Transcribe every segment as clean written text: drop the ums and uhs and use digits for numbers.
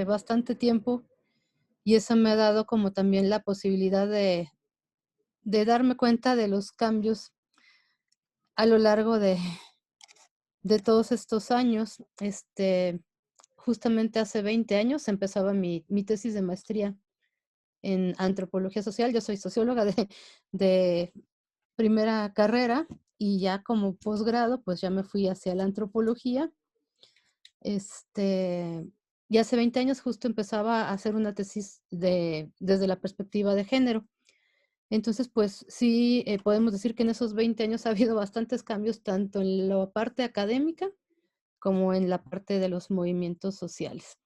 bastante tiempo y eso me ha dado como también la posibilidad de darme cuenta de los cambios a lo largo de todos estos años. Justamente hace 20 años empezaba mi tesis de maestría en antropología social. Yo soy socióloga de primera carrera y ya como posgrado, pues ya me fui hacia la antropología. Este, y hace 20 años justo empezaba a hacer una tesis desde la perspectiva de género. Entonces, pues sí, podemos decir que en esos 20 años ha habido bastantes cambios, tanto en la parte académica como en la parte de los movimientos sociales.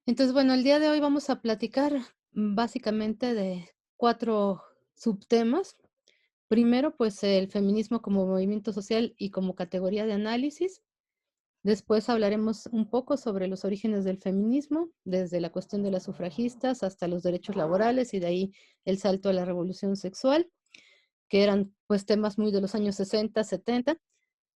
Entonces, bueno, el día de hoy vamos a platicar básicamente de 4 subtemas. Primero, pues el feminismo como movimiento social y como categoría de análisis. Después hablaremos un poco sobre los orígenes del feminismo, desde la cuestión de las sufragistas hasta los derechos laborales y de ahí el salto a la revolución sexual, que eran pues temas muy de los años 60, 70.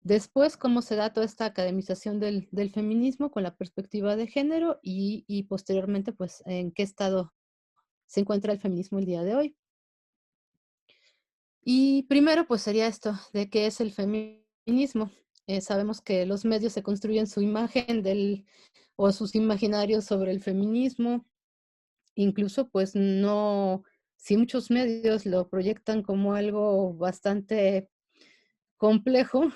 Después, cómo se da toda esta academización del feminismo con la perspectiva de género y posteriormente, pues, en qué estado se encuentra el feminismo el día de hoy. Y primero, pues sería esto, de qué es el feminismo. Sabemos que los medios se construyen su imagen o sus imaginarios sobre el feminismo. Incluso, pues no, si muchos medios lo proyectan como algo bastante complejo,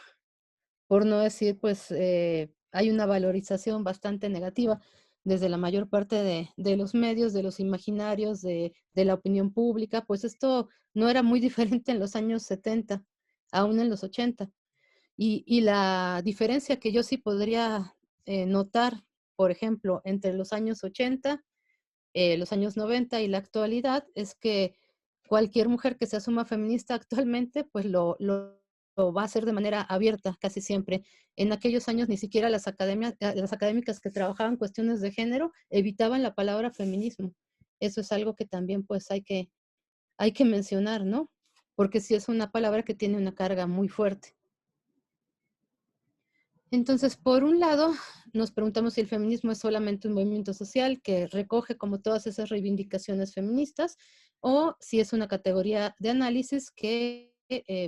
por no decir, pues hay una valorización bastante negativa desde la mayor parte de los medios, de los imaginarios, de la opinión pública. Pues esto no era muy diferente en los años 70, aún en los 80. Y la diferencia que yo sí podría notar, por ejemplo, entre los años 80, los años 90 y la actualidad, es que cualquier mujer que se asuma feminista actualmente, pues lo va a hacer de manera abierta casi siempre. En aquellos años ni siquiera las académicas que trabajaban cuestiones de género evitaban la palabra feminismo. Eso es algo que también pues hay que mencionar, ¿no? Porque sí es una palabra que tiene una carga muy fuerte. Entonces, por un lado, nos preguntamos si el feminismo es solamente un movimiento social que recoge como todas esas reivindicaciones feministas, o si es una categoría de análisis que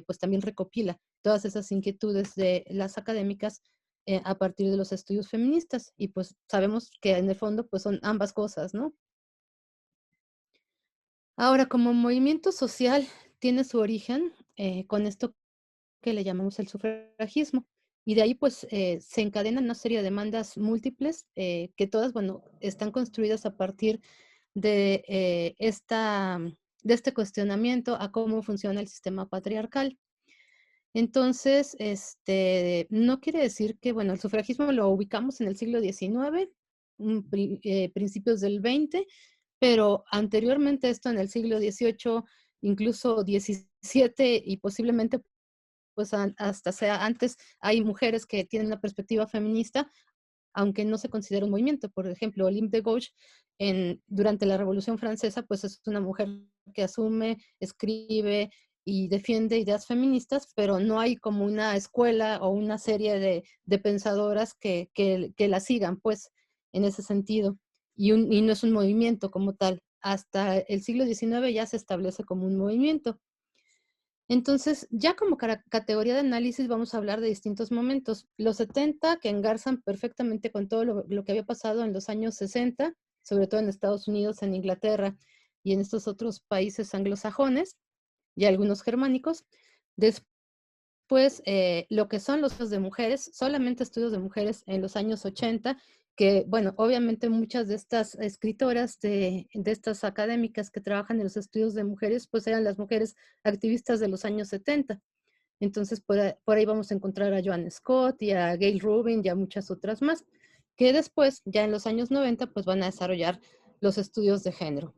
pues también recopila todas esas inquietudes de las académicas a partir de los estudios feministas. Y pues sabemos que en el fondo pues son ambas cosas, ¿no? Ahora, como movimiento social, tiene su origen con esto que le llamamos el sufragismo. Y de ahí, pues, se encadenan una serie de demandas múltiples, que todas, bueno, están construidas a partir de, de este cuestionamiento a cómo funciona el sistema patriarcal. Entonces, no quiere decir que, bueno, el sufragismo lo ubicamos en el siglo XIX, principios del XX, pero anteriormente a esto, en el siglo XVIII, incluso XVII y posiblemente pues hasta sea antes, hay mujeres que tienen una perspectiva feminista, aunque no se considera un movimiento. Por ejemplo, Olympe de Gouges, durante la Revolución Francesa, pues es una mujer que asume, escribe y defiende ideas feministas, pero no hay como una escuela o una serie de pensadoras que la sigan, pues, en ese sentido. Y no es un movimiento como tal. Hasta el siglo XIX ya se establece como un movimiento. Entonces, ya como categoría de análisis vamos a hablar de distintos momentos. Los 70, que engarzan perfectamente con todo lo que había pasado en los años 60, sobre todo en Estados Unidos, en Inglaterra y en estos otros países anglosajones y algunos germánicos. Después, lo que son los estudios de mujeres, solamente estudios de mujeres en los años 80, que, bueno, obviamente muchas de estas escritoras, de estas académicas que trabajan en los estudios de mujeres, pues eran las mujeres activistas de los años 70. Entonces, por ahí vamos a encontrar a Joan Scott y a Gail Rubin y a muchas otras más, que después, ya en los años 90, pues van a desarrollar los estudios de género.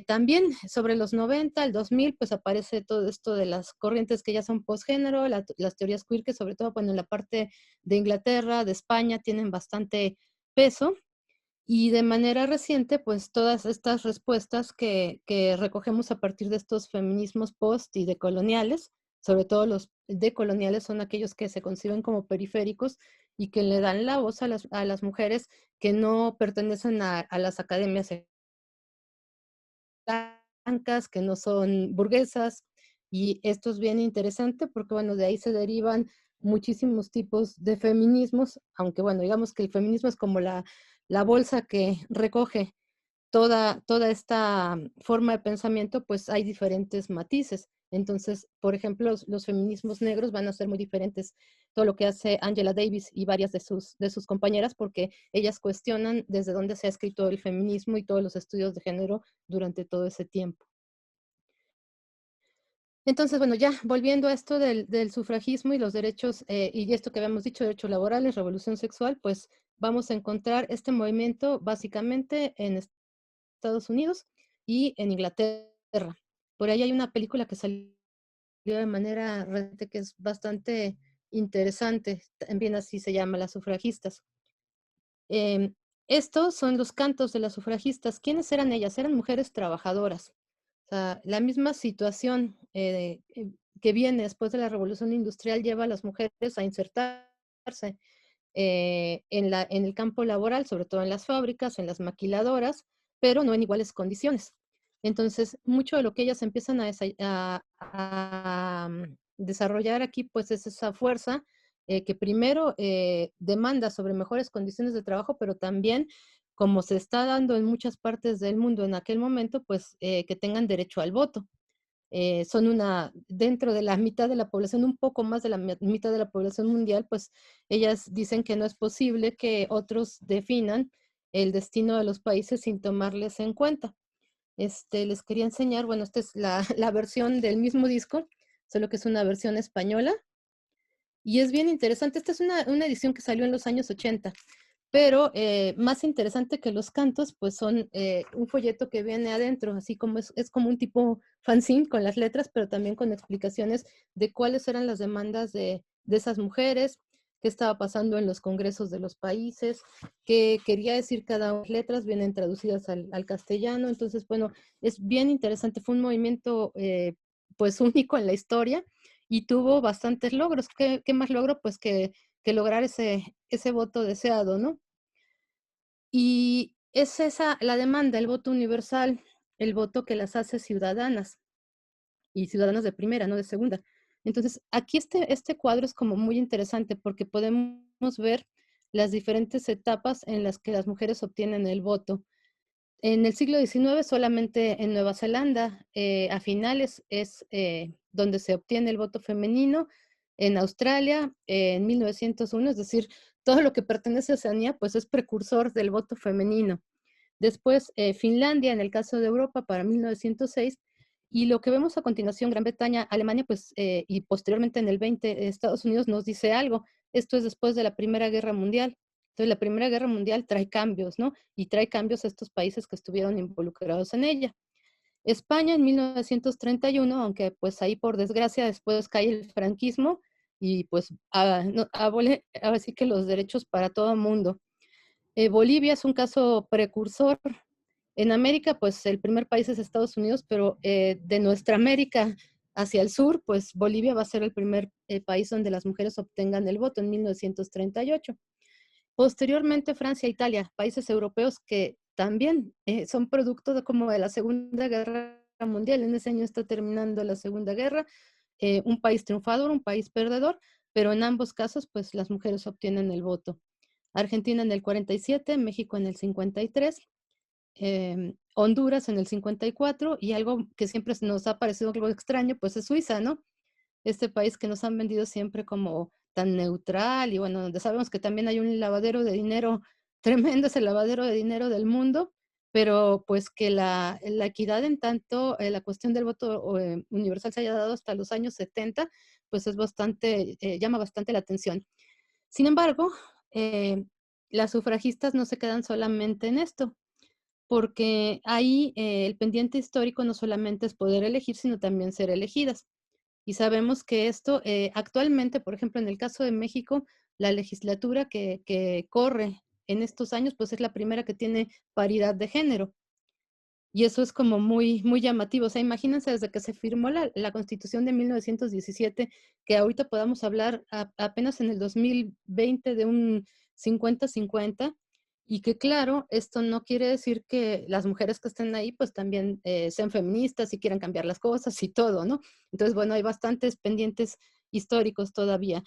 También sobre los 90, el 2000, pues aparece todo esto de las corrientes que ya son postgénero, las teorías queer, que sobre todo bueno, en la parte de Inglaterra, de España, tienen bastante peso. Y de manera reciente, pues todas estas respuestas que recogemos a partir de estos feminismos post y decoloniales, sobre todo los decoloniales, son aquellos que se conciben como periféricos y que le dan la voz a las mujeres que no pertenecen a las academias blancas, que no son burguesas, y esto es bien interesante porque, bueno, de ahí se derivan muchísimos tipos de feminismos, aunque, bueno, digamos que el feminismo es como la bolsa que recoge toda esta forma de pensamiento, pues hay diferentes matices. Entonces, por ejemplo, los feminismos negros van a ser muy diferentes. Todo lo que hace Angela Davis y varias de sus compañeras, porque ellas cuestionan desde dónde se ha escrito el feminismo y todos los estudios de género durante todo ese tiempo. Entonces, bueno, ya volviendo a esto del sufragismo y los derechos, y esto que habíamos dicho, derechos laborales, revolución sexual, pues vamos a encontrar este movimiento básicamente en Estados Unidos y en Inglaterra. Por ahí hay una película que salió de manera reciente que es bastante interesante, también así se llama, Las sufragistas. Em, Estos son los cantos de las sufragistas. ¿Quiénes eran ellas? Eran mujeres trabajadoras. O sea, la misma situación que viene después de la revolución industrial lleva a las mujeres a insertarse en el campo laboral, sobre todo en las fábricas, en las maquiladoras, pero no en iguales condiciones. Entonces, mucho de lo que ellas empiezan a desarrollar aquí, pues es esa fuerza que primero demanda sobre mejores condiciones de trabajo, pero también, como se está dando en muchas partes del mundo en aquel momento, pues que tengan derecho al voto. Son dentro de la mitad de la población, un poco más de la mitad de la población mundial, pues ellas dicen que no es posible que otros definan el destino de los países sin tomarles en cuenta. Les quería enseñar, bueno, esta es la versión del mismo disco, solo que es una versión española, y es bien interesante. Esta es una edición que salió en los años 80, pero más interesante que los cantos, pues son un folleto que viene adentro, así como es como un tipo fanzine con las letras, pero también con explicaciones de cuáles eran las demandas de esas mujeres, qué estaba pasando en los congresos de los países, qué quería decir cada una de las letras, vienen traducidas al castellano. Entonces, bueno, es bien interesante. Fue un movimiento pues único en la historia y tuvo bastantes logros. ¿Qué más logró? Pues que lograr ese voto deseado, ¿no? Y es esa la demanda, el voto universal, el voto que las hace ciudadanas, y ciudadanas de primera, no de segunda. Entonces, aquí este cuadro es como muy interesante porque podemos ver las diferentes etapas en las que las mujeres obtienen el voto. En el siglo XIX, solamente en Nueva Zelanda, a finales es donde se obtiene el voto femenino. En Australia, en 1901, es decir, todo lo que pertenece a Oceanía, pues es precursor del voto femenino. Después, Finlandia, en el caso de Europa, para 1906. Y lo que vemos a continuación, Gran Bretaña, Alemania, pues, y posteriormente en el 20, Estados Unidos nos dice algo. Esto es después de la Primera Guerra Mundial. Entonces, la Primera Guerra Mundial trae cambios, ¿no? Y trae cambios a estos países que estuvieron involucrados en ella. España en 1931, aunque pues ahí por desgracia después cae el franquismo y pues no, abole ahora sí que los derechos para todo el mundo. Bolivia es un caso precursor. En América, pues el primer país es Estados Unidos, pero de nuestra América hacia el sur, pues Bolivia va a ser el primer país donde las mujeres obtengan el voto en 1938. Posteriormente, Francia e Italia, países europeos que también son producto como de la Segunda Guerra Mundial. En ese año está terminando la Segunda Guerra, un país triunfador, un país perdedor, pero en ambos casos, pues las mujeres obtienen el voto. Argentina en el 47, México en el 53, Honduras en el 54, y algo que siempre nos ha parecido algo extraño, pues es Suiza, ¿no? Este país que nos han vendido siempre como tan neutral y bueno, donde sabemos que también hay un lavadero de dinero tremendo, es el lavadero de dinero del mundo, pero pues que la equidad en tanto la cuestión del voto universal se haya dado hasta los años 70, pues es bastante, llama bastante la atención. Sin embargo, eh, las sufragistas no se quedan solamente en esto, porque ahí el pendiente histórico no solamente es poder elegir, sino también ser elegidas. Y sabemos que esto actualmente, por ejemplo, en el caso de México, la legislatura que corre en estos años, pues es la primera que tiene paridad de género. Y eso es como muy, muy llamativo. O sea, imagínense desde que se firmó la Constitución de 1917, que ahorita podamos hablar apenas en el 2020 de un 50-50, y que claro, esto no quiere decir que las mujeres que estén ahí pues también sean feministas y quieran cambiar las cosas y todo, ¿no? Entonces, bueno, hay bastantes pendientes históricos todavía.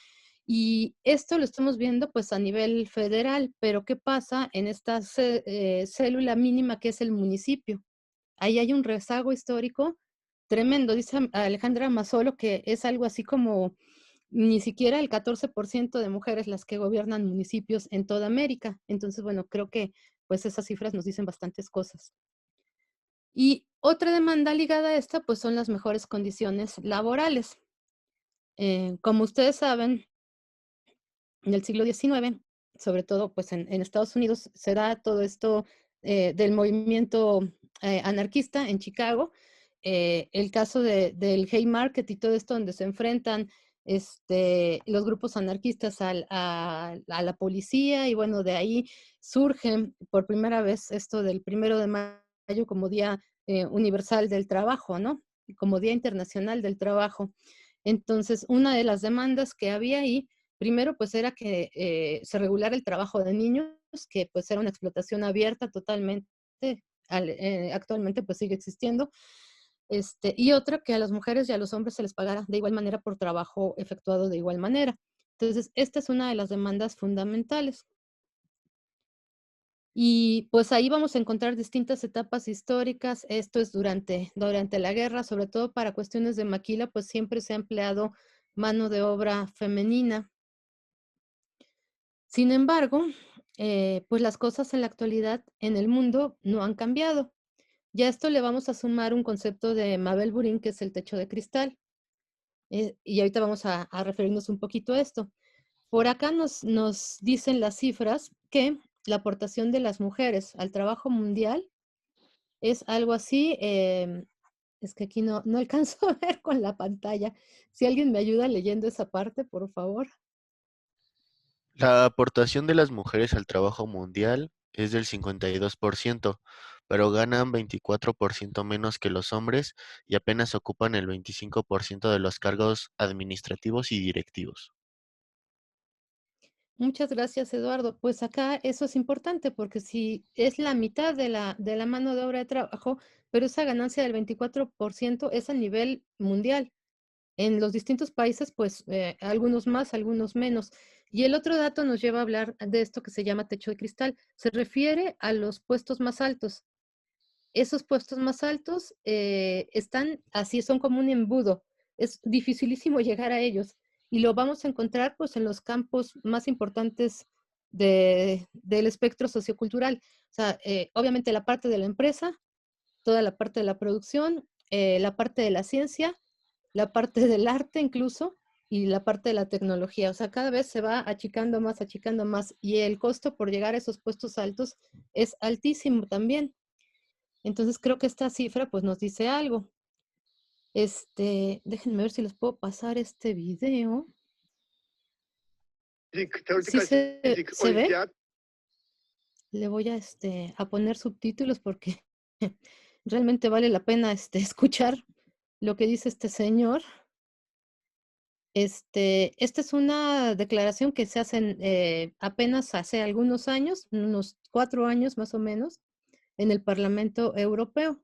Y esto lo estamos viendo pues a nivel federal, pero ¿qué pasa en esta célula mínima que es el municipio? Ahí hay un rezago histórico tremendo. Dice Alejandra Mazzolo que es algo así como ni siquiera el 14% de mujeres las que gobiernan municipios en toda América. Entonces, bueno, creo que pues esas cifras nos dicen bastantes cosas. Y otra demanda ligada a esta, pues son las mejores condiciones laborales. Como ustedes saben, en el siglo XIX, sobre todo pues en Estados Unidos, se da todo esto del movimiento anarquista en Chicago, el caso del Haymarket y todo esto donde se enfrentan los grupos anarquistas a la policía y bueno, de ahí surge por primera vez esto del 1 de mayo como Día Universal del Trabajo, ¿no? Como Día Internacional del Trabajo. Entonces, una de las demandas que había ahí primero, pues era que se regulara el trabajo de niños, que pues era una explotación abierta totalmente, actualmente pues sigue existiendo, y otra que a las mujeres y a los hombres se les pagara de igual manera por trabajo efectuado de igual manera. Entonces, esta es una de las demandas fundamentales. Y pues ahí vamos a encontrar distintas etapas históricas. Esto es durante la guerra, sobre todo para cuestiones de maquila, pues siempre se ha empleado mano de obra femenina. Sin embargo, pues las cosas en la actualidad en el mundo no han cambiado. Ya a esto le vamos a sumar un concepto de Mabel Burin, que es el techo de cristal. Y ahorita vamos a referirnos un poquito a esto. Por acá nos dicen las cifras que la aportación de las mujeres al trabajo mundial es algo así, es que aquí no alcanzo a ver con la pantalla. Si alguien me ayuda leyendo esa parte, por favor. La aportación de las mujeres al trabajo mundial es del 52%, pero ganan 24% menos que los hombres y apenas ocupan el 25% de los cargos administrativos y directivos. Muchas gracias, Eduardo. Pues acá eso es importante porque si es la mitad de la mano de obra de trabajo, pero esa ganancia del 24% es a nivel mundial. En los distintos países, pues algunos más, algunos menos. Y el otro dato nos lleva a hablar de esto que se llama techo de cristal. Se refiere a los puestos más altos. Esos puestos más altos están así, son como un embudo. Es dificilísimo llegar a ellos y lo vamos a encontrar pues en los campos más importantes del espectro sociocultural. O sea, obviamente la parte de la empresa, toda la parte de la producción, la parte de la ciencia, la parte del arte incluso y la parte de la tecnología. O sea, cada vez se va achicando más y el costo por llegar a esos puestos altos es altísimo también. Entonces creo que esta cifra pues nos dice algo. Déjenme ver si les puedo pasar este video. ¿Sí se ve? Le voy a poner subtítulos porque realmente vale la pena escuchar lo que dice este señor. Esta es una declaración que se hace apenas hace algunos años, unos 4 años más o menos, en el Parlamento Europeo.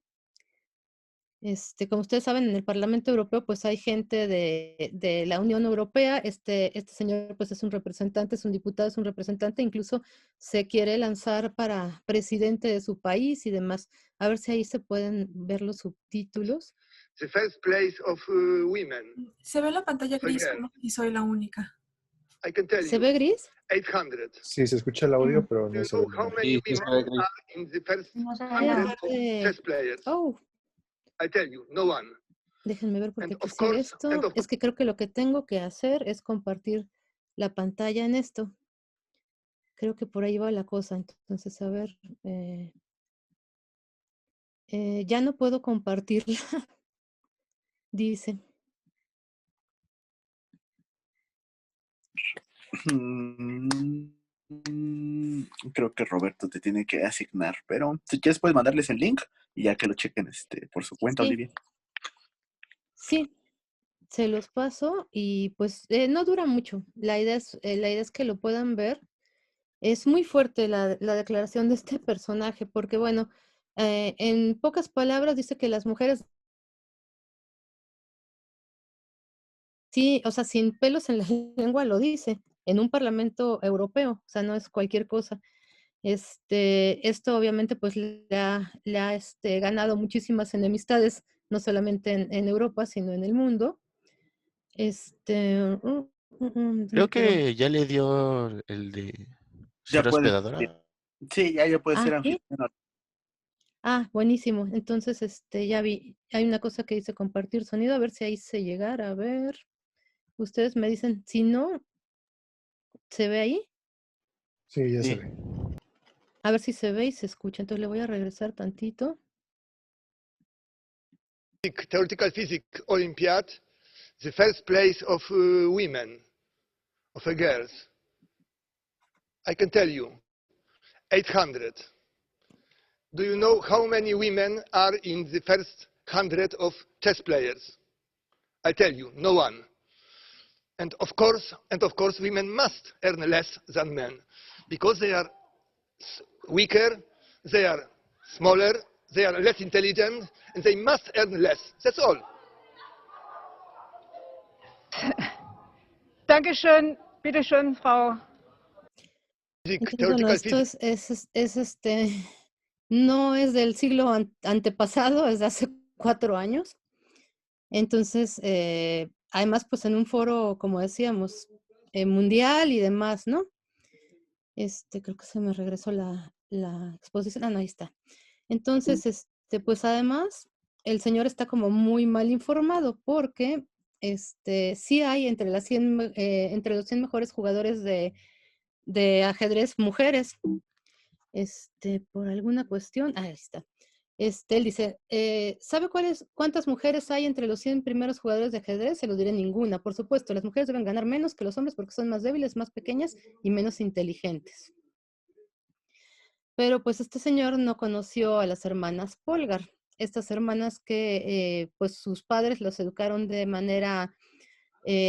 Como ustedes saben, en el Parlamento Europeo, pues hay gente de la Unión Europea. Este señor, pues es un representante, es un diputado, es un representante, incluso se quiere lanzar para presidente de su país y demás. A ver si ahí se pueden ver los subtítulos. The first place of women. Se ve la pantalla gris y soy la única. I can tell ¿Se you, ve gris? 800. Sí, se escucha el audio, pero Do no you se know ve how nada. many Sí, sí, se women ve gris. are in the first No se ve 100 nada. chess players? Oh, I tell you, no one. déjenme ver And porque aquí of sigue course, esto. Es que creo que lo que tengo que hacer es compartir la pantalla en esto. Creo que por ahí va la cosa. Entonces, a ver, ya no puedo compartirla, dice. Creo que Roberto te tiene que asignar, pero si quieres puedes mandarles el link y ya que lo chequen por su cuenta, Sí, Olivia. sí, se los paso y pues no dura mucho. La idea es que lo puedan ver. Es muy fuerte la declaración de este personaje, porque bueno, en pocas palabras dice que las mujeres, sí, o sea, sin pelos en la lengua lo dice, en un parlamento europeo, o sea, no es cualquier cosa. Esto obviamente pues le ha ganado muchísimas enemistades, no solamente en Europa, sino en el mundo. Creo Pero, que ya le dio el de Ya ser puedes, hospedadora. sí, ya puedes ser ¿sí? anfitrión. Buenísimo. Entonces, ya vi, hay una cosa que dice compartir sonido, a ver si ahí se llegara, a ver. Ustedes me dicen, si no, ¿se ve ahí? Sí, ya se Sí. ve. A ver si se ve y se escucha. Entonces le voy a regresar tantito. Theoretical physics Olympiad, the first place of women, of girls. I can tell you, 800. Do you know how many women are in the first 100 of chess players? I tell you, no one. And of course, women must earn less than men because they are weaker, they are smaller, they are less intelligent, and they must earn less. That's all. Dankeschön. Bitte schön, Frau. Entonces, bueno, Theoretical esto physics. no es del siglo antepasado, es de hace 4 años. Entonces, además, pues en un foro, como decíamos, mundial y demás, ¿no? Creo que se me regresó la exposición. No, ahí está. Entonces, pues además, el señor está como muy mal informado porque, sí hay entre entre los 100 mejores jugadores de ajedrez mujeres, por alguna cuestión, ahí está. Él dice, ¿sabe cuántas mujeres hay entre los 100 primeros jugadores de ajedrez? Se lo diré ninguna. Por supuesto, las mujeres deben ganar menos que los hombres porque son más débiles, más pequeñas y menos inteligentes. Pero pues este señor no conoció a las hermanas Polgar, estas hermanas que pues sus padres los educaron de manera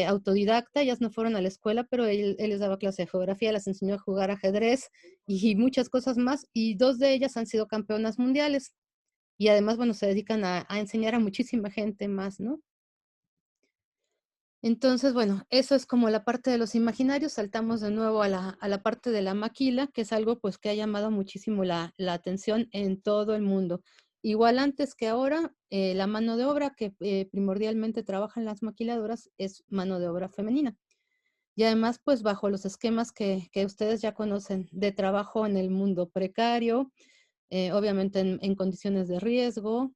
autodidacta, ellas no fueron a la escuela, pero él les daba clase de geografía, les enseñó a jugar ajedrez y muchas cosas más, y 2 de ellas han sido campeonas mundiales. Y además, bueno, se dedican a enseñar a muchísima gente más, ¿no? Entonces, bueno, eso es como la parte de los imaginarios. Saltamos de nuevo a la parte de la maquila, que es algo pues que ha llamado muchísimo la atención en todo el mundo. Igual antes que ahora, la mano de obra que primordialmente trabaja en las maquiladoras es mano de obra femenina. Y además, pues bajo los esquemas que ustedes ya conocen de trabajo en el mundo precario, obviamente en condiciones de riesgo,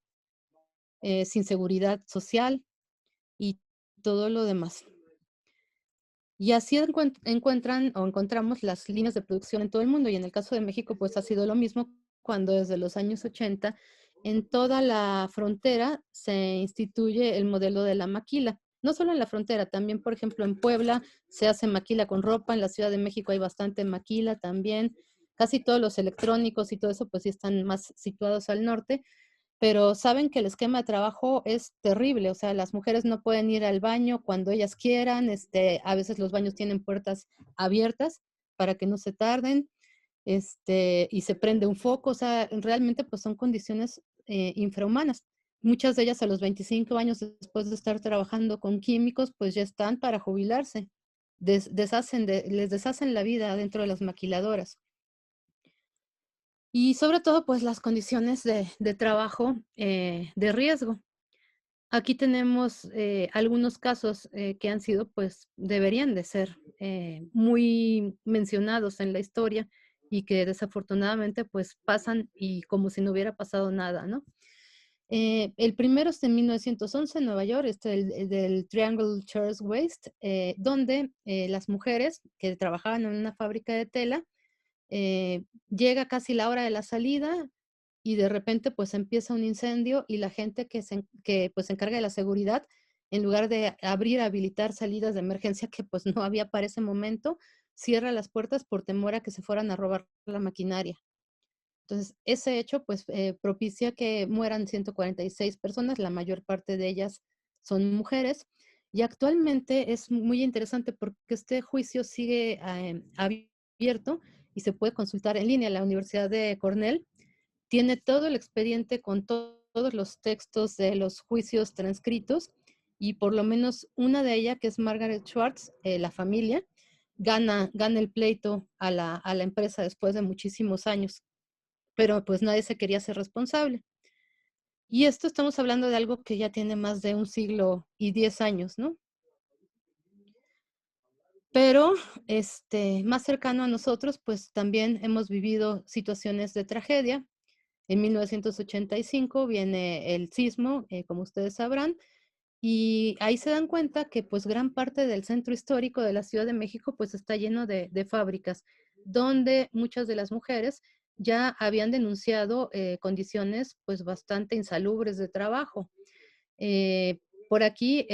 sin seguridad social y todo lo demás. Y así encontramos las líneas de producción en todo el mundo. Y en el caso de México, pues ha sido lo mismo cuando desde los años 80 en toda la frontera se instituye el modelo de la maquila. No solo en la frontera, también, por ejemplo, en Puebla se hace maquila con ropa, en la Ciudad de México hay bastante maquila también. Casi todos los electrónicos y todo eso, pues sí están más situados al norte, pero saben que el esquema de trabajo es terrible, o sea, las mujeres no pueden ir al baño cuando ellas quieran, a veces los baños tienen puertas abiertas para que no se tarden, y se prende un foco, o sea, realmente pues son condiciones infrahumanas. Muchas de ellas a los 25 años después de estar trabajando con químicos, pues ya están para jubilarse. Les deshacen la vida dentro de las maquiladoras. Y sobre todo, pues las condiciones de trabajo de riesgo. Aquí tenemos algunos casos que han sido, pues deberían de ser muy mencionados en la historia y que desafortunadamente pues pasan y como si no hubiera pasado nada, ¿no? El primero es en 1911 en Nueva York, el del Triangle Shirtwaist, donde las mujeres que trabajaban en una fábrica de tela, llega casi la hora de la salida y de repente pues empieza un incendio y la gente que pues se encarga de la seguridad, en lugar de habilitar salidas de emergencia que pues no había para ese momento, cierra las puertas por temor a que se fueran a robar la maquinaria. Entonces, ese hecho, pues, propicia que mueran 146 personas, la mayor parte de ellas son mujeres, y actualmente es muy interesante porque este juicio sigue abierto y se puede consultar en línea. La Universidad de Cornell tiene todo el expediente con todos los textos de los juicios transcritos, y por lo menos una de ellas, que es Margaret Schwartz, la familia, gana el pleito a la empresa después de muchísimos años, pero pues nadie se quería hacer responsable. Y esto estamos hablando de algo que ya tiene más de un siglo y 10 años, ¿no? Pero más cercano a nosotros, pues también hemos vivido situaciones de tragedia. En 1985 viene el sismo, como ustedes sabrán, y ahí se dan cuenta que pues gran parte del centro histórico de la Ciudad de México pues está lleno de fábricas, donde muchas de las mujeres ya habían denunciado condiciones pues bastante insalubres de trabajo. Eh, por aquí,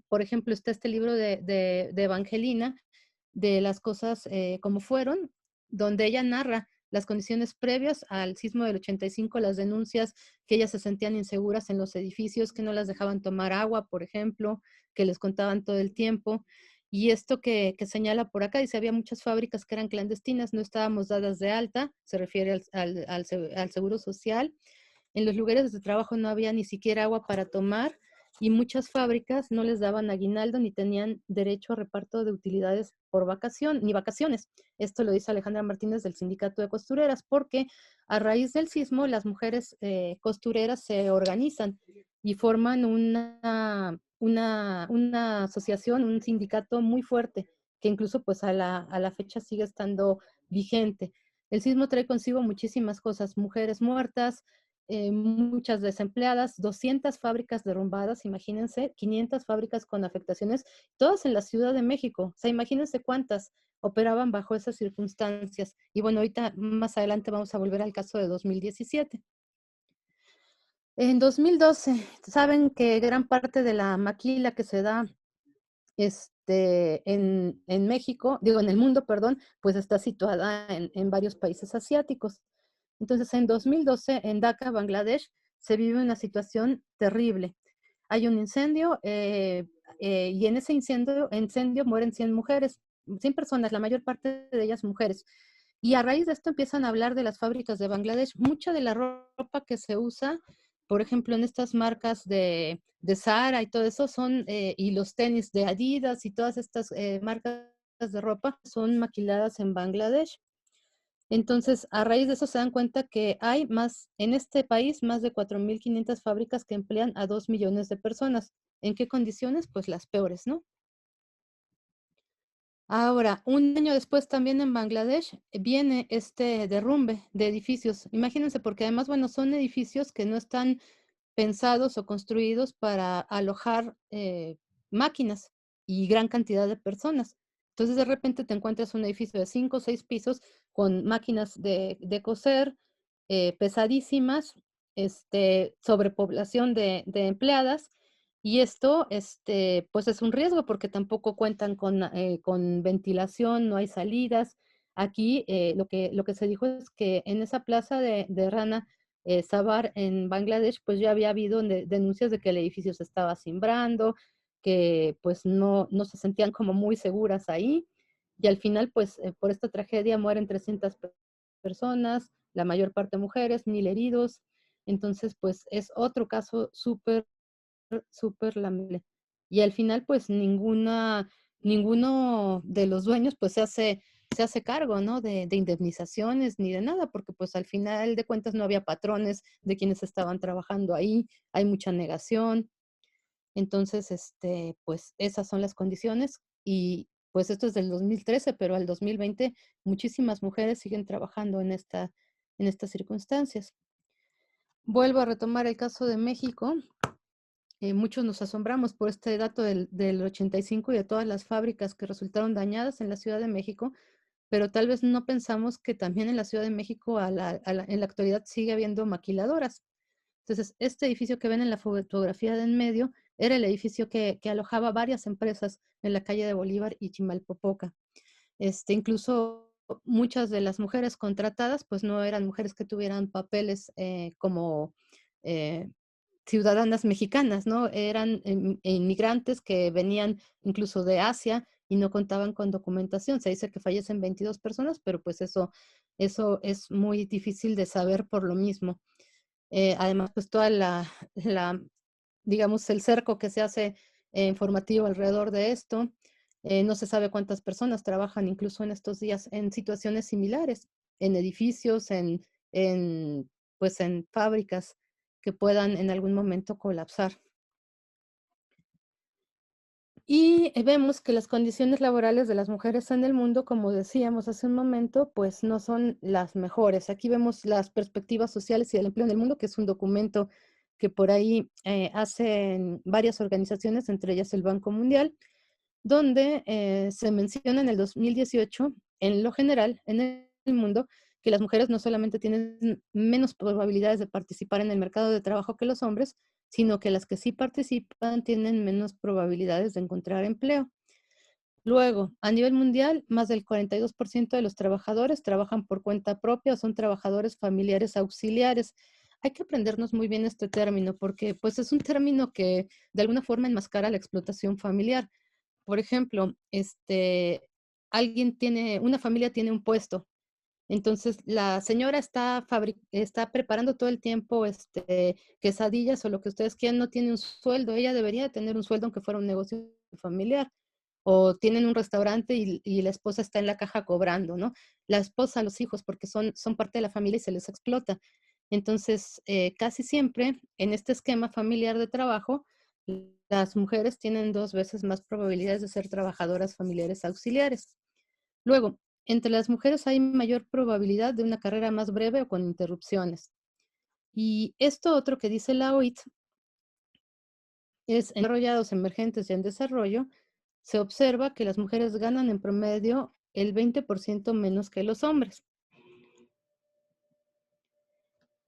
por ejemplo, está este libro de Evangelina, de las cosas como fueron, donde ella narra las condiciones previas al sismo del 85, las denuncias que ellas se sentían inseguras en los edificios, que no las dejaban tomar agua, por ejemplo, que les contaban todo el tiempo. Y esto que señala por acá, dice, había muchas fábricas que eran clandestinas, no estábamos dadas de alta, se refiere al seguro social. En los lugares de trabajo no había ni siquiera agua para tomar, y muchas fábricas no les daban aguinaldo ni tenían derecho a reparto de utilidades por vacación, ni vacaciones. Esto lo dice Alejandra Martínez del Sindicato de Costureras, porque a raíz del sismo las mujeres costureras se organizan y forman una asociación, un sindicato muy fuerte, que incluso pues a la fecha sigue estando vigente. El sismo trae consigo muchísimas cosas: mujeres muertas, muchas desempleadas, 200 fábricas derrumbadas, imagínense, 500 fábricas con afectaciones, todas en la Ciudad de México. O sea, imagínense cuántas operaban bajo esas circunstancias. Y bueno, ahorita más adelante vamos a volver al caso de 2017. En 2012, saben que gran parte de la maquila que se da en México, digo, en el mundo, perdón, pues está situada en varios países asiáticos. Entonces, en 2012, en Dhaka, Bangladesh, se vive una situación terrible. Hay un incendio y en ese incendio mueren 100 mujeres, 100 personas, la mayor parte de ellas mujeres. Y a raíz de esto empiezan a hablar de las fábricas de Bangladesh. Mucha de la ropa que se usa, por ejemplo, en estas marcas de Zara y todo eso, y los tenis de Adidas y todas estas marcas de ropa son maquiladas en Bangladesh. Entonces, a raíz de eso se dan cuenta que hay en este país, más de 4.500 fábricas que emplean a 2 millones de personas. ¿En qué condiciones? Pues las peores, ¿no? Ahora, un año después también en Bangladesh viene este derrumbe de edificios. Imagínense, porque además, bueno, son edificios que no están pensados o construidos para alojar máquinas y gran cantidad de personas. Entonces, de repente te encuentras un edificio de 5 o 6 pisos con máquinas de coser pesadísimas, sobrepoblación de empleadas, y esto, pues es un riesgo porque tampoco cuentan con ventilación, no hay salidas. Aquí lo que se dijo es que en esa plaza de Rana Sabar en Bangladesh, pues ya había habido denuncias de que el edificio se estaba cimbrando, que pues no se sentían como muy seguras ahí, y al final pues por esta tragedia mueren 300 personas, la mayor parte mujeres, 1,000 heridos. Entonces pues es otro caso súper, súper lamentable. Y al final pues ninguno de los dueños pues se hace cargo, ¿no? De indemnizaciones ni de nada, porque pues al final de cuentas no había patrones de quienes estaban trabajando ahí, hay mucha negación. Entonces, pues esas son las condiciones, y pues esto es del 2013, pero al 2020 muchísimas mujeres siguen trabajando en estas circunstancias. Vuelvo a retomar el caso de México. Muchos nos asombramos por este dato del 85 y de todas las fábricas que resultaron dañadas en la Ciudad de México, pero tal vez no pensamos que también en la Ciudad de México en la actualidad sigue habiendo maquiladoras. Entonces, este edificio que ven en la fotografía de en medio era el edificio que alojaba varias empresas en la calle de Bolívar y Chimalpopoca. Incluso muchas de las mujeres contratadas, pues no eran mujeres que tuvieran papeles como eh, ciudadanas mexicanas, ¿no? Eran inmigrantes que venían incluso de Asia y no contaban con documentación. Se dice que fallecen 22 personas, pero pues eso es muy difícil de saber por lo mismo. Además, pues toda digamos, el cerco que se hace informativo alrededor de esto, no se sabe cuántas personas trabajan incluso en estos días en situaciones similares, en edificios, pues en fábricas que puedan en algún momento colapsar. Y vemos que las condiciones laborales de las mujeres en el mundo, como decíamos hace un momento, pues no son las mejores. Aquí vemos las perspectivas sociales y el empleo en el mundo, que es un documento que por ahí hacen varias organizaciones, entre ellas el Banco Mundial, donde se menciona en el 2018, en lo general, en el mundo, que las mujeres no solamente tienen menos probabilidades de participar en el mercado de trabajo que los hombres, sino que las que sí participan tienen menos probabilidades de encontrar empleo. Luego, a nivel mundial, más del 42% de los trabajadores trabajan por cuenta propia o son trabajadores familiares auxiliares. Hay que aprendernos muy bien este término porque pues es un término que de alguna forma enmascara la explotación familiar. Por ejemplo, una familia tiene un puesto, entonces la señora está preparando todo el tiempo quesadillas o lo que ustedes quieran, no tiene un sueldo, ella debería tener un sueldo aunque fuera un negocio familiar. O tienen un restaurante y la esposa está en la caja cobrando, ¿no? La esposa, los hijos, porque son parte de la familia y se les explota. Entonces, casi siempre en este esquema familiar de trabajo, las mujeres tienen 2 veces más probabilidades de ser trabajadoras familiares auxiliares. Luego, entre las mujeres hay mayor probabilidad de una carrera más breve o con interrupciones. Y esto otro que dice la OIT es en desarrollados, emergentes y en desarrollo, se observa que las mujeres ganan en promedio el 20% menos que los hombres.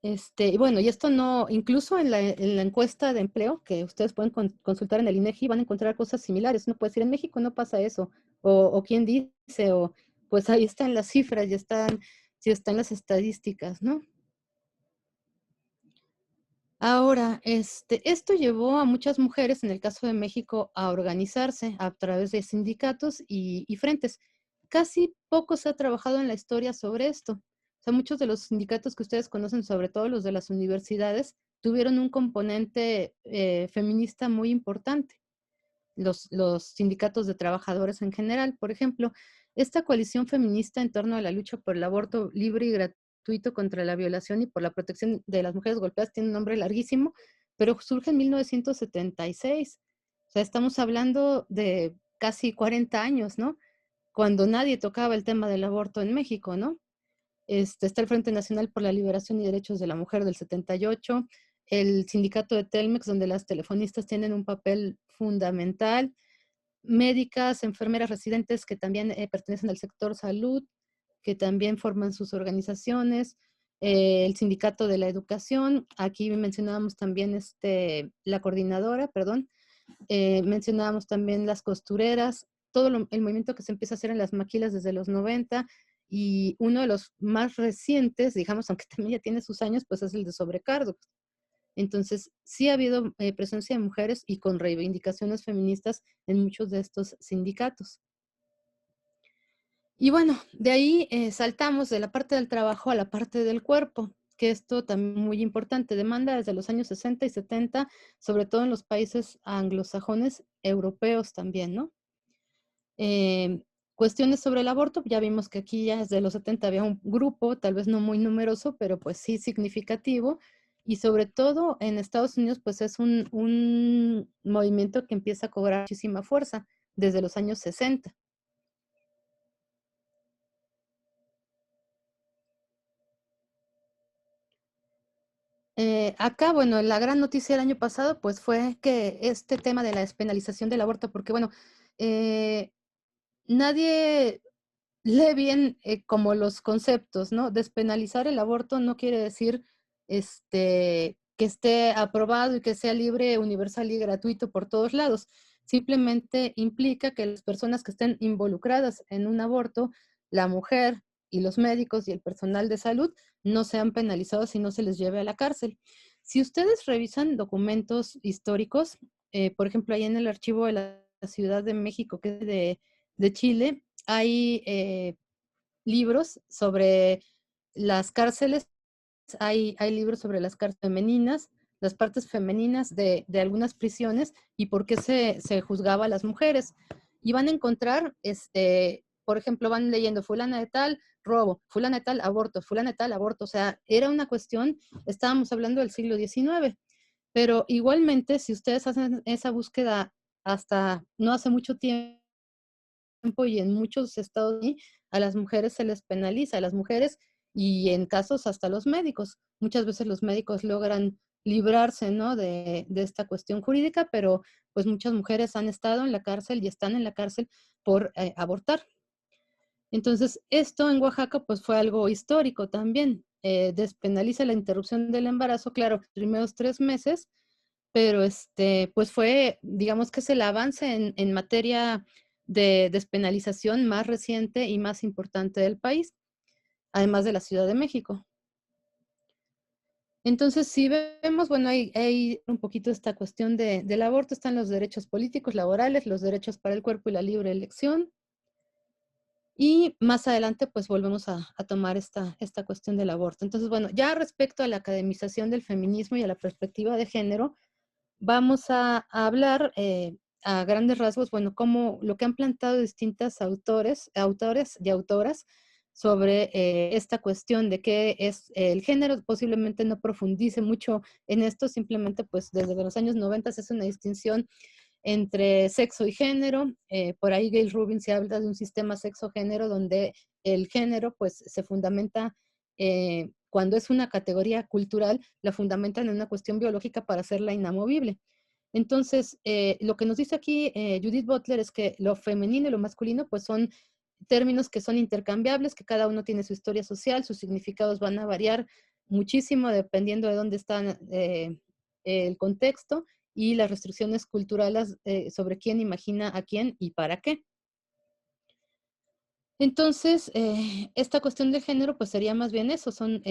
Y bueno, y esto no, incluso en la encuesta de empleo que ustedes pueden consultar en el INEGI, van a encontrar cosas similares. Uno puede decir, en México no pasa eso, o quién dice, o pues ahí están las cifras, ya están las estadísticas, ¿no? Ahora, esto llevó a muchas mujeres, en el caso de México, a organizarse a través de sindicatos y frentes. Casi poco se ha trabajado en la historia sobre esto. O sea, muchos de los sindicatos que ustedes conocen, sobre todo los de las universidades, tuvieron un componente feminista muy importante. Los sindicatos de trabajadores en general, por ejemplo, esta coalición feminista en torno a la lucha por el aborto libre y gratuito contra la violación y por la protección de las mujeres golpeadas tiene un nombre larguísimo, pero surge en 1976. O sea, estamos hablando de casi 40 años, ¿no? Cuando nadie tocaba el tema del aborto en México, ¿no? Está el Frente Nacional por la Liberación y Derechos de la Mujer del 78, el sindicato de Telmex, donde las telefonistas tienen un papel fundamental, médicas, enfermeras residentes que también pertenecen al sector salud, que también forman sus organizaciones, el sindicato de la educación, aquí mencionábamos también la coordinadora, perdón, mencionábamos también las costureras, el movimiento que se empieza a hacer en las maquilas desde los 90 y uno de los más recientes, digamos, aunque también ya tiene sus años, pues es el de sobrecargos. Entonces, sí ha habido presencia de mujeres y con reivindicaciones feministas en muchos de estos sindicatos. Y bueno, de ahí saltamos de la parte del trabajo a la parte del cuerpo, que esto también muy importante, demanda desde los años 60 y 70, sobre todo en los países anglosajones, europeos también, ¿no? Cuestiones sobre el aborto, ya vimos que aquí ya desde los 70 había un grupo, tal vez no muy numeroso, pero pues sí significativo, y sobre todo en Estados Unidos, pues es un movimiento que empieza a cobrar muchísima fuerza desde los años 60. Acá, bueno, la gran noticia del año pasado, pues fue que este tema de la despenalización del aborto, porque bueno, nadie lee bien como los conceptos, ¿no? Despenalizar el aborto no quiere decir que esté aprobado y que sea libre, universal y gratuito por todos lados, simplemente implica que las personas que estén involucradas en un aborto, la mujer y los médicos y el personal de salud, no sean penalizados y no se les lleve a la cárcel. Si ustedes revisan documentos históricos, por ejemplo, ahí en el archivo de la Ciudad de México, que es de Chile, hay libros sobre las cárceles, hay libros sobre las cárceles femeninas, las partes femeninas de algunas prisiones y por qué se juzgaba a las mujeres. Y van a encontrar, por ejemplo, van leyendo fulana de tal, robo, fulana de tal, aborto, fulana de tal, aborto. O sea, era una cuestión, estábamos hablando del siglo XIX, pero igualmente, si ustedes hacen esa búsqueda hasta no hace mucho tiempo y en muchos estados, a las mujeres se les penaliza, a las mujeres y en casos hasta los médicos. Muchas veces los médicos logran librarse, ¿no? de esta cuestión jurídica, pero pues muchas mujeres han estado en la cárcel y están en la cárcel por abortar. Entonces, esto en Oaxaca pues fue algo histórico también. Despenaliza la interrupción del embarazo, claro, los primeros 3 meses, pero pues fue, digamos que es el avance en materia de despenalización más reciente y más importante del país, además de la Ciudad de México. Entonces, si vemos, bueno, hay un poquito esta cuestión del aborto, están los derechos políticos, laborales, los derechos para el cuerpo y la libre elección, y más adelante, pues volvemos a tomar esta cuestión del aborto. Entonces, bueno, ya respecto a la academización del feminismo y a la perspectiva de género, vamos a hablar a grandes rasgos, bueno, como lo que han planteado distintas autores y autoras sobre esta cuestión de qué es el género. Posiblemente no profundice mucho en esto, simplemente pues desde los años 90 se hace una distinción entre sexo y género. Por ahí Gail Rubin se habla de un sistema sexo-género donde el género pues se fundamenta, cuando es una categoría cultural, la fundamentan en una cuestión biológica para hacerla inamovible. Entonces, lo que nos dice aquí Judith Butler es que lo femenino y lo masculino pues son términos que son intercambiables, que cada uno tiene su historia social, sus significados van a variar muchísimo dependiendo de dónde está el contexto y las restricciones culturales sobre quién imagina a quién y para qué. Entonces, esta cuestión de género pues sería más bien eso, son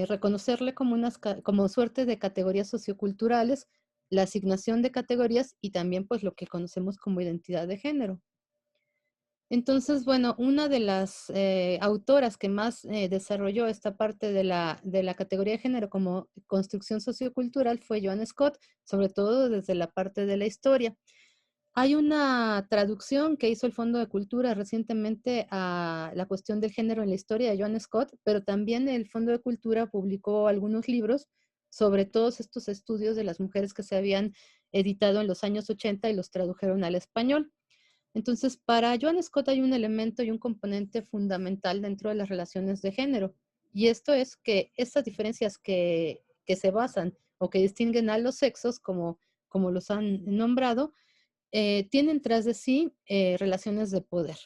reconocerle como suerte de categorías socioculturales, la asignación de categorías y también pues lo que conocemos como identidad de género. Entonces, bueno, una de las autoras que más desarrolló esta parte de la categoría de género como construcción sociocultural fue Joan Scott, sobre todo desde la parte de la historia. Hay una traducción que hizo el Fondo de Cultura recientemente a la cuestión del género en la historia de Joan Scott, pero también el Fondo de Cultura publicó algunos libros sobre todos estos estudios de las mujeres que se habían editado en los años 80 y los tradujeron al español. Entonces, para Joan Scott hay un elemento y un componente fundamental dentro de las relaciones de género, y esto es que estas diferencias que se basan o que distinguen a los sexos, como los han nombrado, tienen tras de sí relaciones de poder.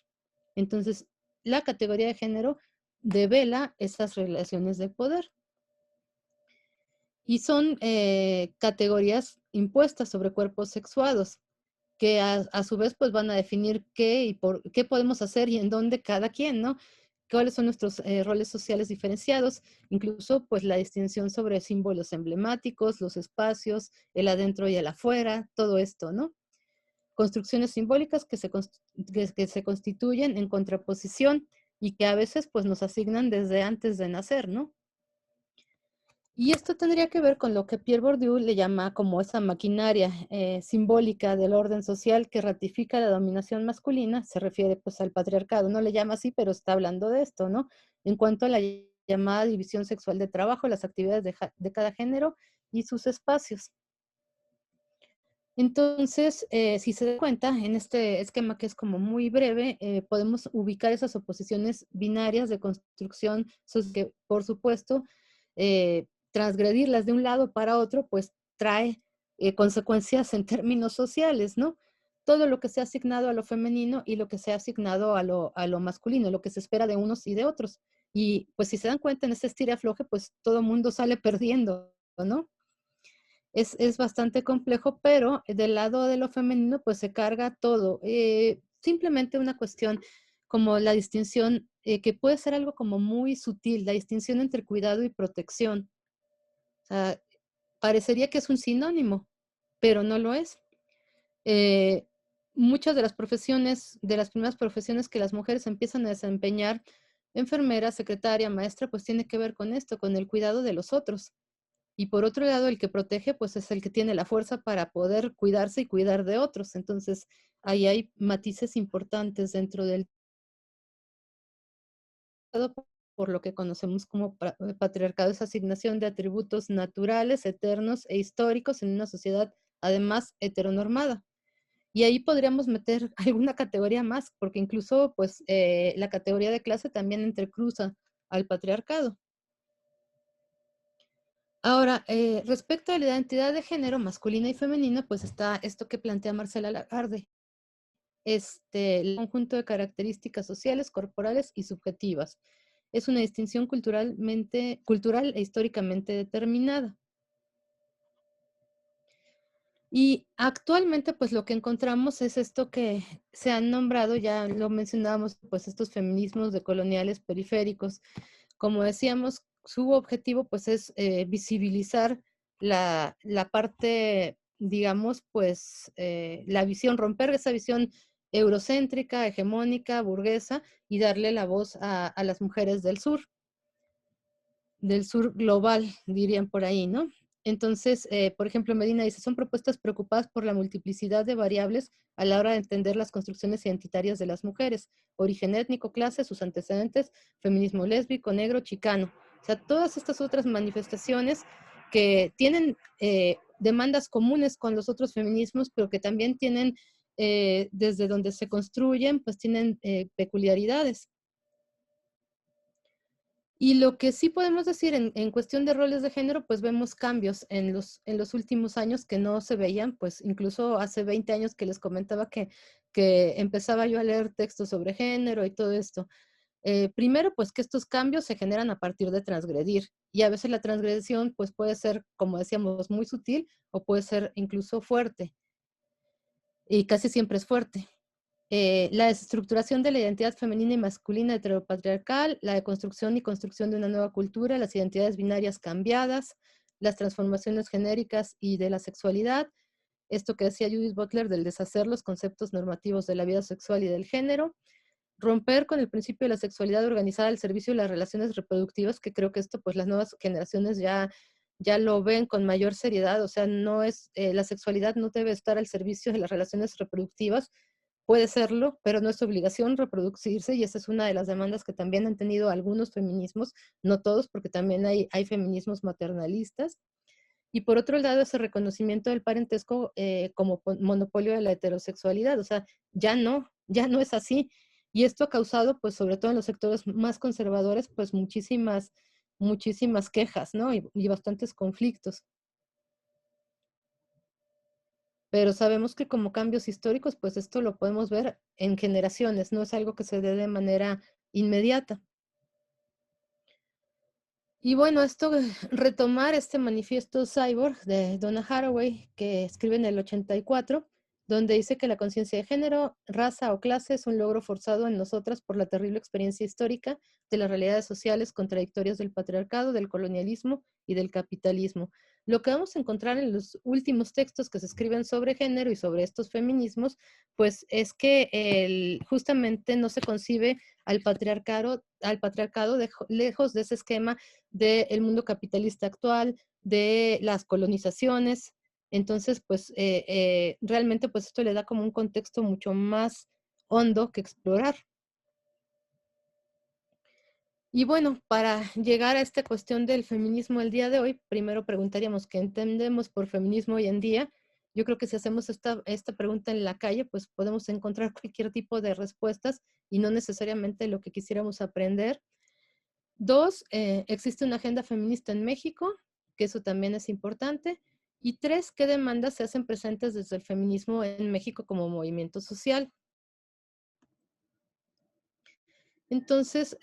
Entonces, la categoría de género devela esas relaciones de poder. Y son categorías impuestas sobre cuerpos sexuados, que a su vez pues van a definir qué y por qué podemos hacer y en dónde cada quien, ¿no? Cuáles son nuestros roles sociales diferenciados, incluso pues la distinción sobre símbolos emblemáticos, los espacios, el adentro y el afuera, todo esto, ¿no? Construcciones simbólicas que se constituyen en contraposición y que a veces pues nos asignan desde antes de nacer, ¿no? Y esto tendría que ver con lo que Pierre Bourdieu le llama como esa maquinaria simbólica del orden social que ratifica la dominación masculina, se refiere pues al patriarcado, no le llama así, pero está hablando de esto, ¿no? En cuanto a la llamada división sexual de trabajo, las actividades de cada género y sus espacios. Entonces, si se da cuenta, en este esquema que es como muy breve, podemos ubicar esas oposiciones binarias de construcción, que por supuesto, transgredirlas de un lado para otro, pues trae consecuencias en términos sociales, ¿no? Todo lo que se ha asignado a lo femenino y lo que se ha asignado a lo masculino, lo que se espera de unos y de otros. Y pues si se dan cuenta en este estira-afloje, pues todo el mundo sale perdiendo, ¿no? es bastante complejo, pero del lado de lo femenino, pues se carga todo. Simplemente una cuestión como la distinción, que puede ser algo como muy sutil, la distinción entre cuidado y protección. O sea, parecería que es un sinónimo, pero no lo es. Eh, Muchas de las profesiones, de las primeras profesiones que las mujeres empiezan a desempeñar, enfermera, secretaria, maestra, pues tiene que ver con esto, con el cuidado de los otros. Y por otro lado, el que protege, pues es el que tiene la fuerza para poder cuidarse y cuidar de otros. Entonces, ahí hay matices importantes dentro del por lo que conocemos como patriarcado, es asignación de atributos naturales, eternos e históricos en una sociedad, además, heteronormada. Y ahí podríamos meter alguna categoría más, porque incluso, pues, la categoría de clase también entrecruza al patriarcado. Ahora, respecto a la identidad de género masculina y femenina, pues está esto que plantea Marcela Lagarde, el conjunto de características sociales, corporales y subjetivas. Es una distinción cultural e históricamente determinada. Y actualmente, pues lo que encontramos es esto que se han nombrado, ya lo mencionábamos, pues estos feminismos decoloniales periféricos. Como decíamos, su objetivo pues es visibilizar la parte, digamos, pues la visión, romper esa visión eurocéntrica, hegemónica, burguesa, y darle la voz a las mujeres del sur global, dirían por ahí, ¿no? Entonces, por ejemplo, Medina dice, son propuestas preocupadas por la multiplicidad de variables a la hora de entender las construcciones identitarias de las mujeres, origen étnico, clase, sus antecedentes, feminismo lésbico, negro, chicano. O sea, todas estas otras manifestaciones que tienen demandas comunes con los otros feminismos, pero que también tienen, desde donde se construyen, pues tienen peculiaridades. Y lo que sí podemos decir en cuestión de roles de género, pues vemos cambios en los últimos años que no se veían, pues incluso hace 20 años que les comentaba que empezaba yo a leer textos sobre género y todo esto. Primero, pues que estos cambios se generan a partir de transgredir, y a veces la transgresión pues puede ser, como decíamos, muy sutil o puede ser incluso fuerte, y casi siempre es fuerte. La desestructuración de la identidad femenina y masculina heteropatriarcal, la deconstrucción y construcción de una nueva cultura, las identidades binarias cambiadas, las transformaciones genéricas y de la sexualidad, esto que decía Judith Butler del deshacer los conceptos normativos de la vida sexual y del género, romper con el principio de la sexualidad organizada al servicio de las relaciones reproductivas, que creo que esto pues las nuevas generaciones ya lo ven con mayor seriedad. O sea, no es, la sexualidad no debe estar al servicio de las relaciones reproductivas, puede serlo, pero no es obligación reproducirse, y esa es una de las demandas que también han tenido algunos feminismos, no todos, porque también hay feminismos maternalistas. Y por otro lado, ese reconocimiento del parentesco como monopolio de la heterosexualidad. O sea, ya no es así. Y esto ha causado, pues sobre todo en los sectores más conservadores, pues muchísimas quejas, ¿no? Y bastantes conflictos. Pero sabemos que como cambios históricos, pues esto lo podemos ver en generaciones, no es algo que se dé de manera inmediata. Y bueno, retomar este manifiesto Cyborg de Donna Haraway, que escribe en el 84, donde dice que la conciencia de género, raza o clase es un logro forzado en nosotras por la terrible experiencia histórica de las realidades sociales contradictorias del patriarcado, del colonialismo y del capitalismo. Lo que vamos a encontrar en los últimos textos que se escriben sobre género y sobre estos feminismos, pues es que justamente no se concibe al patriarcado lejos de ese esquema del mundo capitalista actual, de las colonizaciones. Entonces, pues realmente pues esto le da como un contexto mucho más hondo que explorar. Y bueno, para llegar a esta cuestión del feminismo el día de hoy, primero preguntaríamos qué entendemos por feminismo hoy en día. Yo creo que si hacemos esta pregunta en la calle, pues podemos encontrar cualquier tipo de respuestas y no necesariamente lo que quisiéramos aprender. Dos, existe una agenda feminista en México, que eso también es importante. Y tres, ¿qué demandas se hacen presentes desde el feminismo en México como movimiento social? Entonces,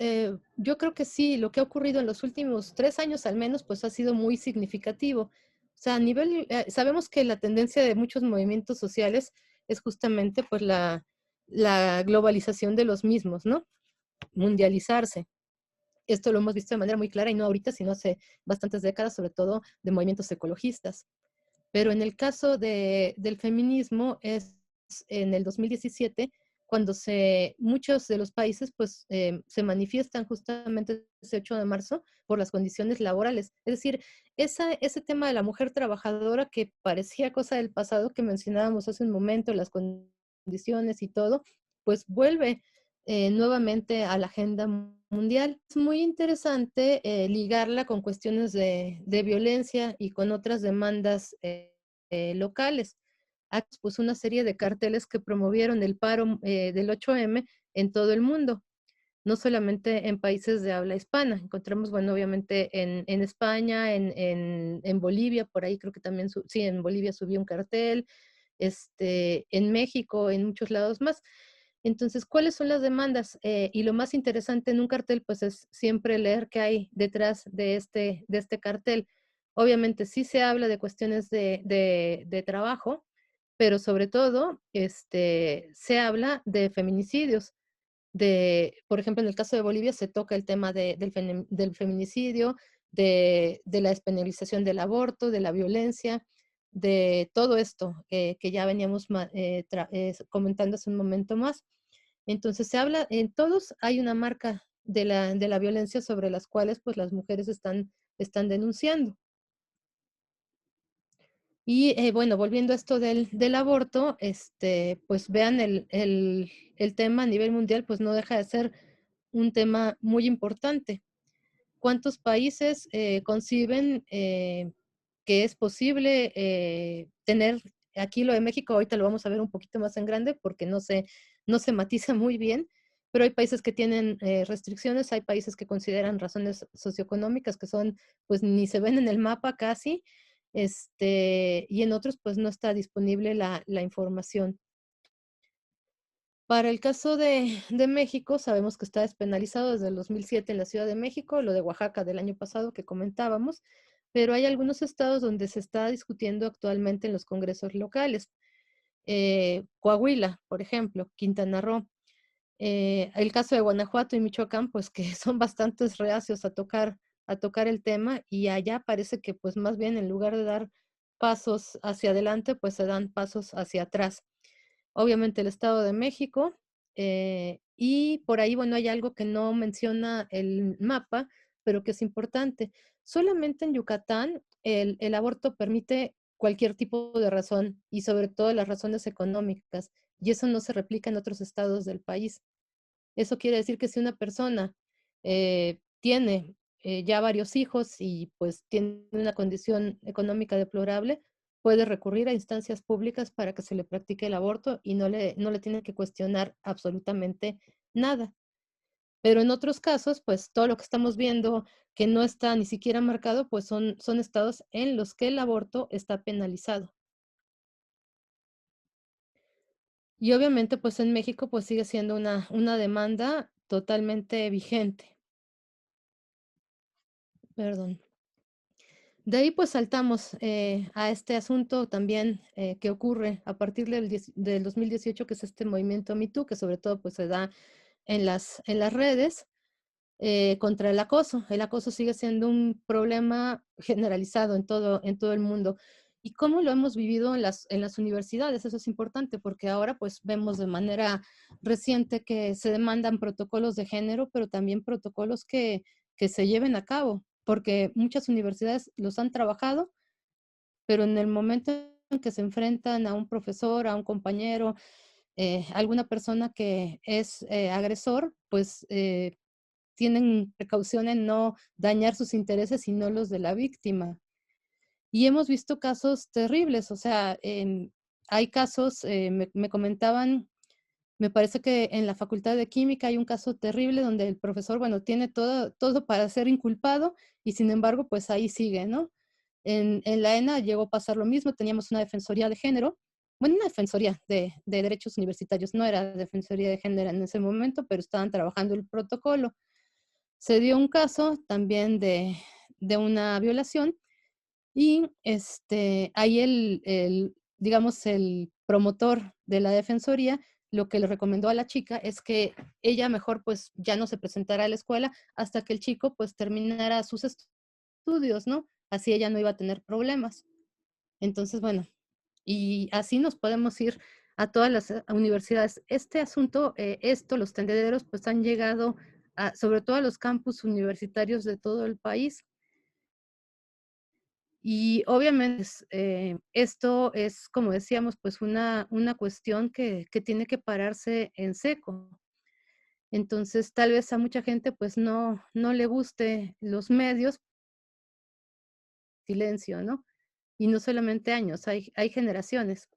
yo creo que sí, lo que ha ocurrido en los últimos 3 años al menos, pues ha sido muy significativo. O O sea, a nivel, sabemos que la tendencia de muchos movimientos sociales es justamente pues la globalización de los mismos, ¿no? Mundializarse. Esto lo hemos visto de manera muy clara y no ahorita, sino hace bastantes décadas, sobre todo de movimientos ecologistas. Pero en el caso del feminismo es en el 2017 cuando muchos de los países pues, se manifiestan justamente ese 8 de marzo por las condiciones laborales. Es decir, ese tema de la mujer trabajadora que parecía cosa del pasado que mencionábamos hace un momento, las condiciones y todo, pues vuelve nuevamente a la agenda mundial. Es muy interesante ligarla con cuestiones de violencia y con otras demandas locales. Pues una serie de carteles que promovieron el paro del 8M en todo el mundo, no solamente en países de habla hispana. Encontramos, bueno, obviamente en España, en Bolivia, por ahí creo que también, sí, en Bolivia subió un cartel, en México, en muchos lados más. Entonces, ¿cuáles son las demandas? Y lo más interesante en un cartel, pues es siempre leer qué hay detrás de este cartel. Obviamente sí se habla de cuestiones de trabajo, pero sobre todo se habla de feminicidios. Por ejemplo, en el caso de Bolivia se toca el tema del feminicidio, de la despenalización del aborto, de la violencia, de todo esto que ya veníamos comentando hace un momento más. Entonces se habla, en todos hay una marca de la violencia sobre las cuales pues las mujeres están denunciando. Y bueno, volviendo a esto del aborto, pues vean el tema a nivel mundial, pues no deja de ser un tema muy importante. ¿Cuántos países conciben que es posible tener, aquí lo de México, ahorita lo vamos a ver un poquito más en grande porque no se matiza muy bien, pero hay países que tienen restricciones, hay países que consideran razones socioeconómicas que son, pues ni se ven en el mapa casi, y en otros pues no está disponible la información. Para el caso de México, sabemos que está despenalizado desde el 2007 en la Ciudad de México, lo de Oaxaca del año pasado que comentábamos, pero hay algunos estados donde se está discutiendo actualmente en los congresos locales. Coahuila, por ejemplo, Quintana Roo. El caso de Guanajuato y Michoacán, pues que son bastantes reacios a tocar el tema y allá parece que pues más bien en lugar de dar pasos hacia adelante, pues se dan pasos hacia atrás. Obviamente el Estado de México, y por ahí, bueno, hay algo que no menciona el mapa, pero que es importante. Solamente en Yucatán el aborto permite cualquier tipo de razón y sobre todo las razones económicas, y eso no se replica en otros estados del país. Eso quiere decir que si una persona tiene ya varios hijos y pues tiene una condición económica deplorable, puede recurrir a instancias públicas para que se le practique el aborto y no le tienen que cuestionar absolutamente nada. Pero en otros casos, pues todo lo que estamos viendo que no está ni siquiera marcado, pues son estados en los que el aborto está penalizado. Y obviamente, pues en México, pues sigue siendo una demanda totalmente vigente. Perdón. De ahí pues saltamos a este asunto también que ocurre a partir del 2018, que es este movimiento Me Too, que sobre todo pues se da en las redes contra el acoso. El acoso sigue siendo un problema generalizado en todo el mundo. ¿Y cómo lo hemos vivido en las universidades? Eso es importante porque ahora pues vemos de manera reciente que se demandan protocolos de género, pero también protocolos que se lleven a cabo, porque muchas universidades los han trabajado, pero en el momento en que se enfrentan a un profesor, a un compañero, alguna persona que es agresor, pues tienen precaución en no dañar sus intereses y no los de la víctima. Y hemos visto casos terribles, o sea, hay casos, me comentaban, me parece que en la Facultad de Química hay un caso terrible donde el profesor, bueno, tiene todo para ser inculpado y sin embargo, pues ahí sigue, ¿no? En la ENA llegó a pasar lo mismo, teníamos una defensoría de género, bueno, una defensoría de derechos universitarios, no era defensoría de género en ese momento, pero estaban trabajando el protocolo. Se dio un caso también de una violación Y, ahí digamos, el promotor de la defensoría, lo que le recomendó a la chica es que ella mejor, pues, ya no se presentara a la escuela hasta que el chico, pues, terminara sus estudios, ¿no? Así ella no iba a tener problemas. Entonces, bueno, y así nos podemos ir a todas las, universidades. Este asunto, los tendederos, pues, han llegado sobre todo a los campus universitarios de todo el país. Y obviamente, esto es, como decíamos, pues una cuestión que tiene que pararse en seco. Entonces, tal vez a mucha gente, pues no le guste los medios, silencio, ¿no? Y no solamente años, hay generaciones.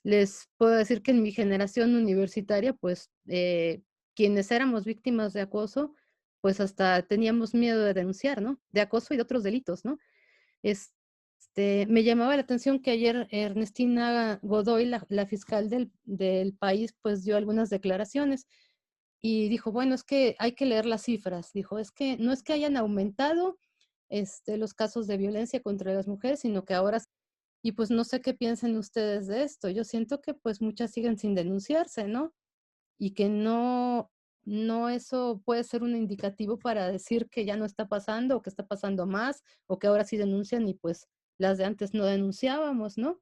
Les puedo decir que en mi generación universitaria, pues, quienes éramos víctimas de acoso, pues hasta teníamos miedo de denunciar, ¿no? De acoso y de otros delitos, ¿no? Me llamaba la atención que ayer Ernestina Godoy, la fiscal del país, pues dio algunas declaraciones y dijo, bueno, es que hay que leer las cifras. Dijo, es que no es que hayan aumentado los casos de violencia contra las mujeres, sino que ahora, y pues no sé qué piensen ustedes de esto. Yo siento que pues muchas siguen sin denunciarse, ¿no? Y que no eso puede ser un indicativo para decir que ya no está pasando o que está pasando más o que ahora sí denuncian y pues las de antes no denunciábamos, ¿no?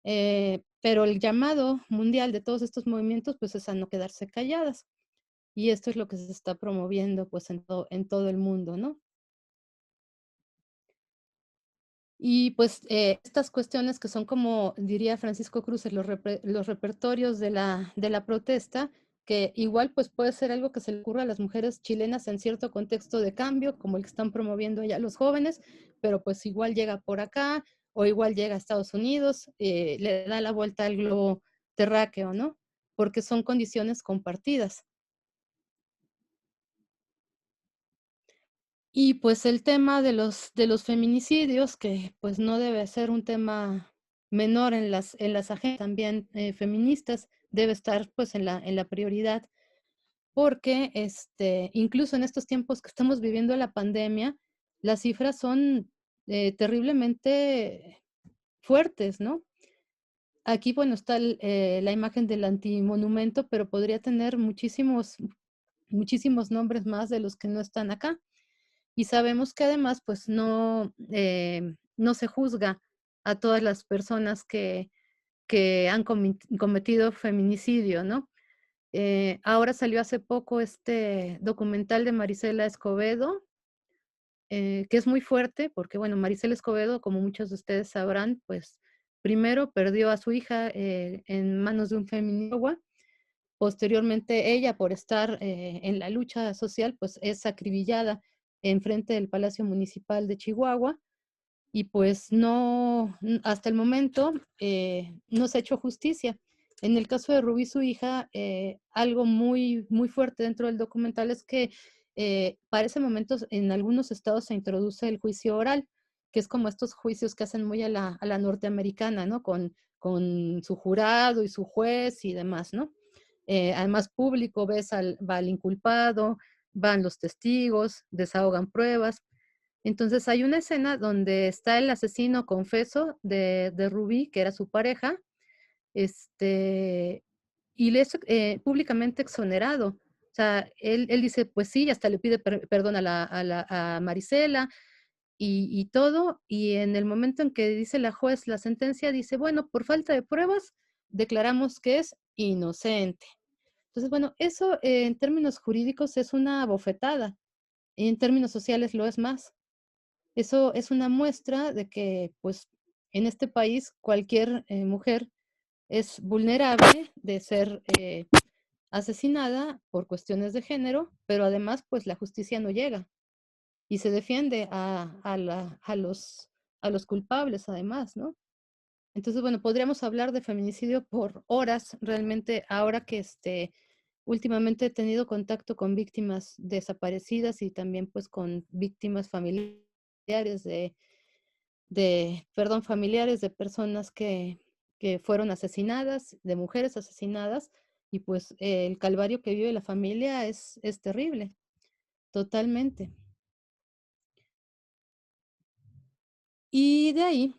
Pero el llamado mundial de todos estos movimientos pues es a no quedarse calladas y esto es lo que se está promoviendo pues en todo el mundo, ¿no? Y pues estas cuestiones que son como diría Francisco Cruz, los repertorios de la protesta, que igual pues puede ser algo que se le ocurra a las mujeres chilenas en cierto contexto de cambio, como el que están promoviendo allá los jóvenes, pero pues igual llega por acá o igual llega a Estados Unidos, le da la vuelta al globo terráqueo, ¿no? Porque son condiciones compartidas. Y pues el tema de los feminicidios, que pues no debe ser un tema menor en las agendas también feministas, debe estar pues en la prioridad, porque incluso en estos tiempos que estamos viviendo la pandemia, las cifras son terriblemente fuertes, ¿no? Aquí, bueno, está la imagen del antimonumento, pero podría tener muchísimos nombres más de los que no están acá. Y sabemos que además, pues no se juzga a todas las personas que han cometido feminicidio, ¿no? Ahora salió hace poco este documental de Marisela Escobedo, que es muy fuerte, porque bueno, Marisela Escobedo, como muchos de ustedes sabrán, pues primero perdió a su hija en manos de un feminicida. Posteriormente, ella, por estar en la lucha social, pues es acribillada enfrente del Palacio Municipal de Chihuahua y pues hasta el momento no se ha hecho justicia. En el caso de Rubí, su hija, algo muy fuerte dentro del documental es que para ese momento en algunos estados se introduce el juicio oral, que es como estos juicios que hacen muy a la norteamericana, ¿no? Con su jurado y su juez y demás, ¿no? Además público, va al inculpado, van los testigos, desahogan pruebas. Entonces hay una escena donde está el asesino confeso de Rubí, que era su pareja, y le es públicamente exonerado. O sea, él dice, pues sí, hasta le pide perdón a Marisela y todo, y en el momento en que dice la juez la sentencia, dice, bueno, por falta de pruebas, declaramos que es inocente. Entonces, bueno, eso en términos jurídicos es una bofetada, en términos sociales lo es más. Eso es una muestra de que, pues, en este país cualquier mujer es vulnerable de ser asesinada por cuestiones de género, pero además, pues, la justicia no llega y se defiende a los culpables, además, ¿no? Entonces, bueno, podríamos hablar de feminicidio por horas, realmente, ahora que últimamente he tenido contacto con víctimas desaparecidas y también pues con víctimas familiares familiares de personas que fueron asesinadas, de mujeres asesinadas, y pues el calvario que vive la familia es terrible, totalmente. Y de ahí,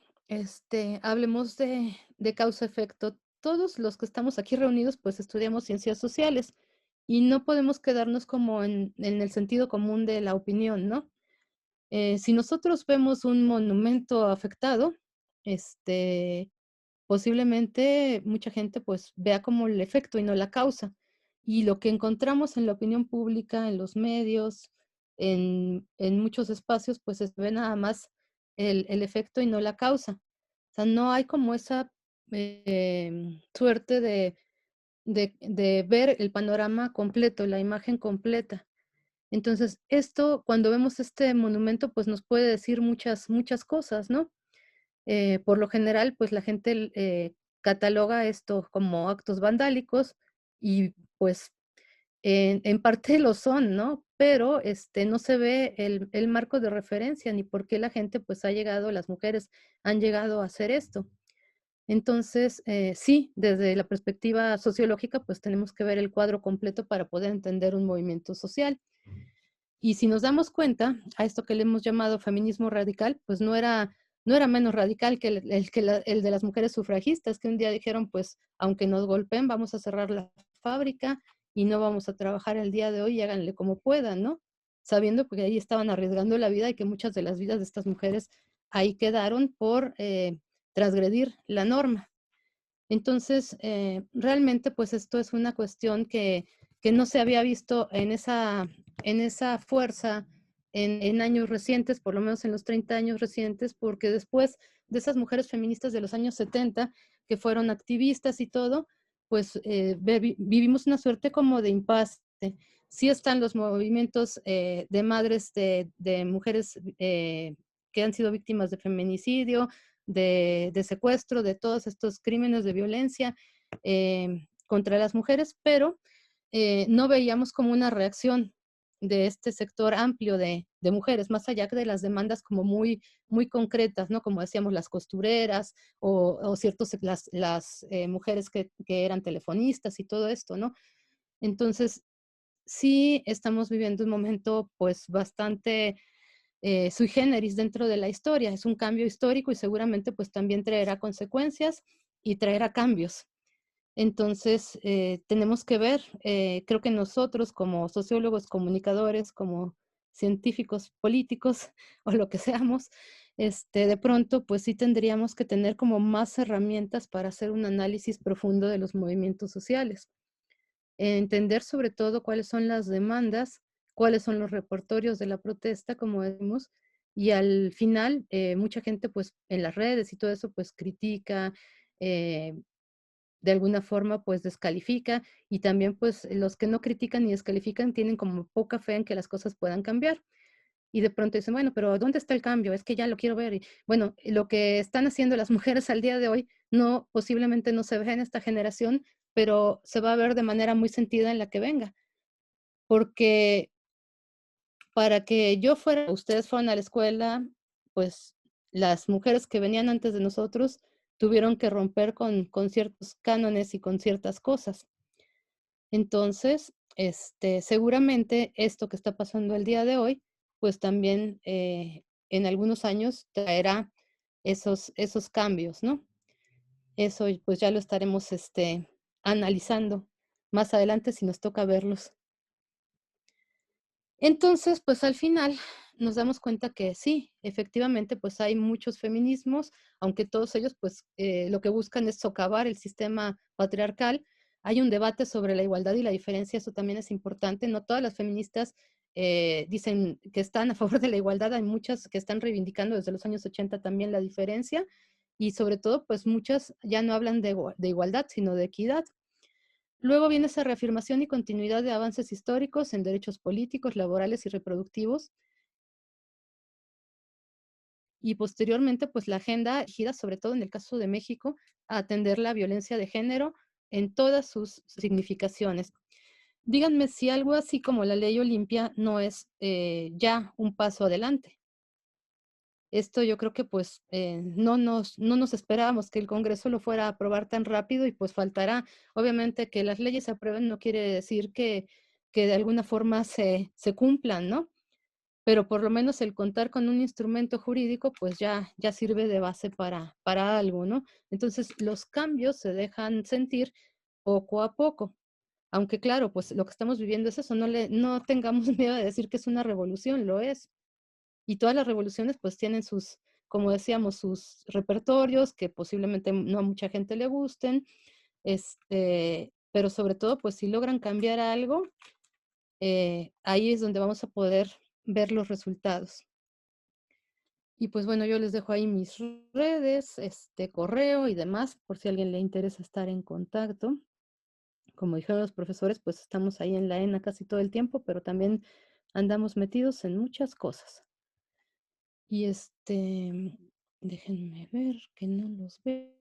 hablemos de causa-efecto. Todos los que estamos aquí reunidos, pues estudiamos ciencias sociales y no podemos quedarnos como en el sentido común de la opinión, ¿no? Si nosotros vemos un monumento afectado, este, posiblemente mucha gente pues vea como el efecto y no la causa. Y lo que encontramos en la opinión pública, en los medios, en muchos espacios, pues se ve nada más el efecto y no la causa. O sea, no hay como esa suerte de ver el panorama completo, la imagen completa. Entonces, esto, cuando vemos este monumento, pues nos puede decir muchas, muchas cosas, ¿no? Por lo general, pues la gente cataloga esto como actos vandálicos y pues en parte lo son, ¿no? Pero no se ve el marco de referencia ni por qué la gente pues ha llegado, las mujeres han llegado a hacer esto. Entonces, sí, desde la perspectiva sociológica, pues tenemos que ver el cuadro completo para poder entender un movimiento social. Y si nos damos cuenta, a esto que le hemos llamado feminismo radical, pues no era menos radical que el de las mujeres sufragistas, que un día dijeron, pues, aunque nos golpeen, vamos a cerrar la fábrica y no vamos a trabajar el día de hoy y háganle como puedan, ¿no? Sabiendo que ahí estaban arriesgando la vida y que muchas de las vidas de estas mujeres ahí quedaron por transgredir la norma. Entonces, realmente, pues esto es una cuestión que no se había visto en esa fuerza en años recientes, por lo menos en los 30 años recientes, porque después de esas mujeres feministas de los años 70, que fueron activistas y todo, pues vivimos una suerte como de impasse. Sí están los movimientos de madres de mujeres que han sido víctimas de feminicidio, de secuestro, de todos estos crímenes de violencia contra las mujeres, pero no veíamos como una reacción de este sector amplio de mujeres, más allá de las demandas como muy, muy concretas, ¿no? Como decíamos, las costureras o ciertos, las mujeres que eran telefonistas y todo esto, ¿no? Entonces, sí estamos viviendo un momento pues bastante sui generis dentro de la historia. Es un cambio histórico y seguramente pues también traerá consecuencias y traerá cambios. Entonces, tenemos que ver, creo que nosotros como sociólogos, comunicadores, como científicos políticos o lo que seamos, de pronto pues sí tendríamos que tener como más herramientas para hacer un análisis profundo de los movimientos sociales. Entender sobre todo cuáles son las demandas, cuáles son los repertorios de la protesta, como decimos, y al final mucha gente pues en las redes y todo eso pues critica, eh, de alguna forma pues descalifica y también pues los que no critican ni descalifican tienen como poca fe en que las cosas puedan cambiar. Y de pronto dicen, bueno, pero ¿dónde está el cambio? Es que ya lo quiero ver. Y bueno, lo que están haciendo las mujeres al día de hoy no, posiblemente no se ve en esta generación, pero se va a ver de manera muy sentida en la que venga. Porque para que yo fuera, ustedes fueran a la escuela, pues las mujeres que venían antes de nosotros tuvieron que romper con ciertos cánones y con ciertas cosas. Entonces, seguramente esto que está pasando el día de hoy, pues también en algunos años traerá esos cambios, ¿no? Eso pues ya lo estaremos analizando más adelante si nos toca verlos. Entonces, pues al final nos damos cuenta que sí, efectivamente, pues hay muchos feminismos, aunque todos ellos, pues lo que buscan es socavar el sistema patriarcal. Hay un debate sobre la igualdad y la diferencia, eso también es importante. No todas las feministas dicen que están a favor de la igualdad, hay muchas que están reivindicando desde los años 80 también la diferencia y sobre todo, pues muchas ya no hablan de igualdad, sino de equidad. Luego viene esa reafirmación y continuidad de avances históricos en derechos políticos, laborales y reproductivos. Y posteriormente, pues la agenda gira, sobre todo en el caso de México, a atender la violencia de género en todas sus significaciones. Díganme si algo así como la ley Olimpia no es ya un paso adelante. Esto yo creo que pues no nos esperábamos que el Congreso lo fuera a aprobar tan rápido y pues faltará. Obviamente que las leyes se aprueben no quiere decir que de alguna forma se cumplan, ¿no? pero por lo menos el contar con un instrumento jurídico, pues ya sirve de base para algo, ¿no? Entonces, los cambios se dejan sentir poco a poco. Aunque claro, pues lo que estamos viviendo es eso, no tengamos miedo de decir que es una revolución, lo es. Y todas las revoluciones pues tienen sus, como decíamos, sus repertorios que posiblemente no a mucha gente le gusten, pero sobre todo pues si logran cambiar algo, ahí es donde vamos a poder ver los resultados. Y pues bueno, yo les dejo ahí mis redes, correo y demás, por si a alguien le interesa estar en contacto. Como dijeron los profesores, pues estamos ahí en la ENA casi todo el tiempo, pero también andamos metidos en muchas cosas. Y déjenme ver que no los veo.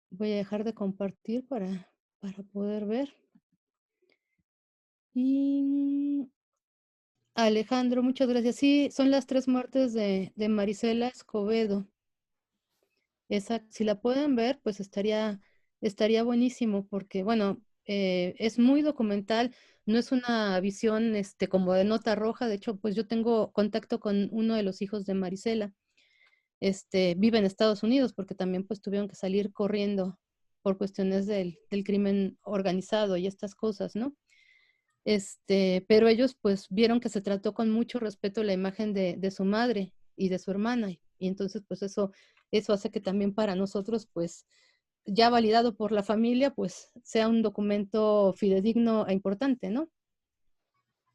Voy a dejar de compartir para poder ver. Y Alejandro, muchas gracias. Sí, son las 3 muertes de Marisela Escobedo. Si la pueden ver, pues estaría buenísimo porque, bueno, es muy documental, no es una visión como de nota roja. De hecho, pues yo tengo contacto con uno de los hijos de Marisela. Vive en Estados Unidos porque también pues tuvieron que salir corriendo por cuestiones del crimen organizado y estas cosas, ¿no? Pero ellos pues vieron que se trató con mucho respeto la imagen de su madre y de su hermana, y entonces pues eso hace que también para nosotros pues ya validado por la familia pues sea un documento fidedigno e importante, ¿no?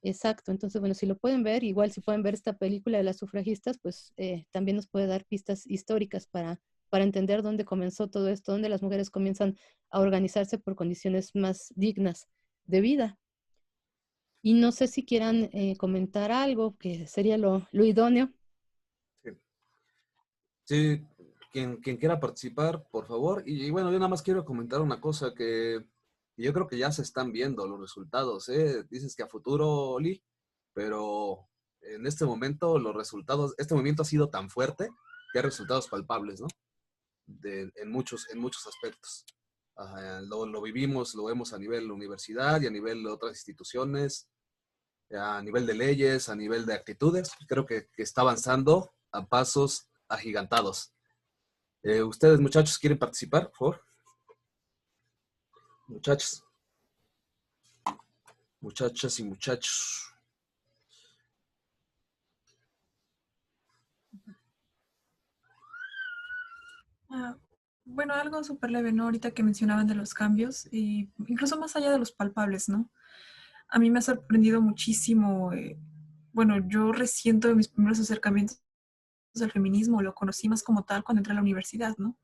Exacto, entonces bueno, si lo pueden ver, igual si pueden ver esta película de las sufragistas, pues también nos puede dar pistas históricas para entender dónde comenzó todo esto, dónde las mujeres comienzan a organizarse por condiciones más dignas de vida. Y no sé si quieran comentar algo, que sería lo idóneo. Sí, sí, quien quiera participar, por favor. Y bueno, yo nada más quiero comentar una cosa que yo creo que ya se están viendo los resultados, ¿eh? Dices que a futuro, Oli, pero en este momento los resultados, este movimiento ha sido tan fuerte que hay resultados palpables, ¿no? En muchos aspectos. Lo vivimos, lo vemos a nivel universidad y a nivel de otras instituciones, a nivel de leyes, a nivel de actitudes. Creo que está avanzando a pasos agigantados. ¿Ustedes, muchachos, quieren participar, por favor? Muchachos. Muchachas y muchachos. Bueno, algo súper leve, ¿no? Ahorita que mencionaban de los cambios, y incluso más allá de los palpables, ¿no? A mí me ha sorprendido muchísimo. Bueno, yo resiento de mis primeros acercamientos al feminismo, lo conocí más como tal cuando entré a la universidad, ¿no?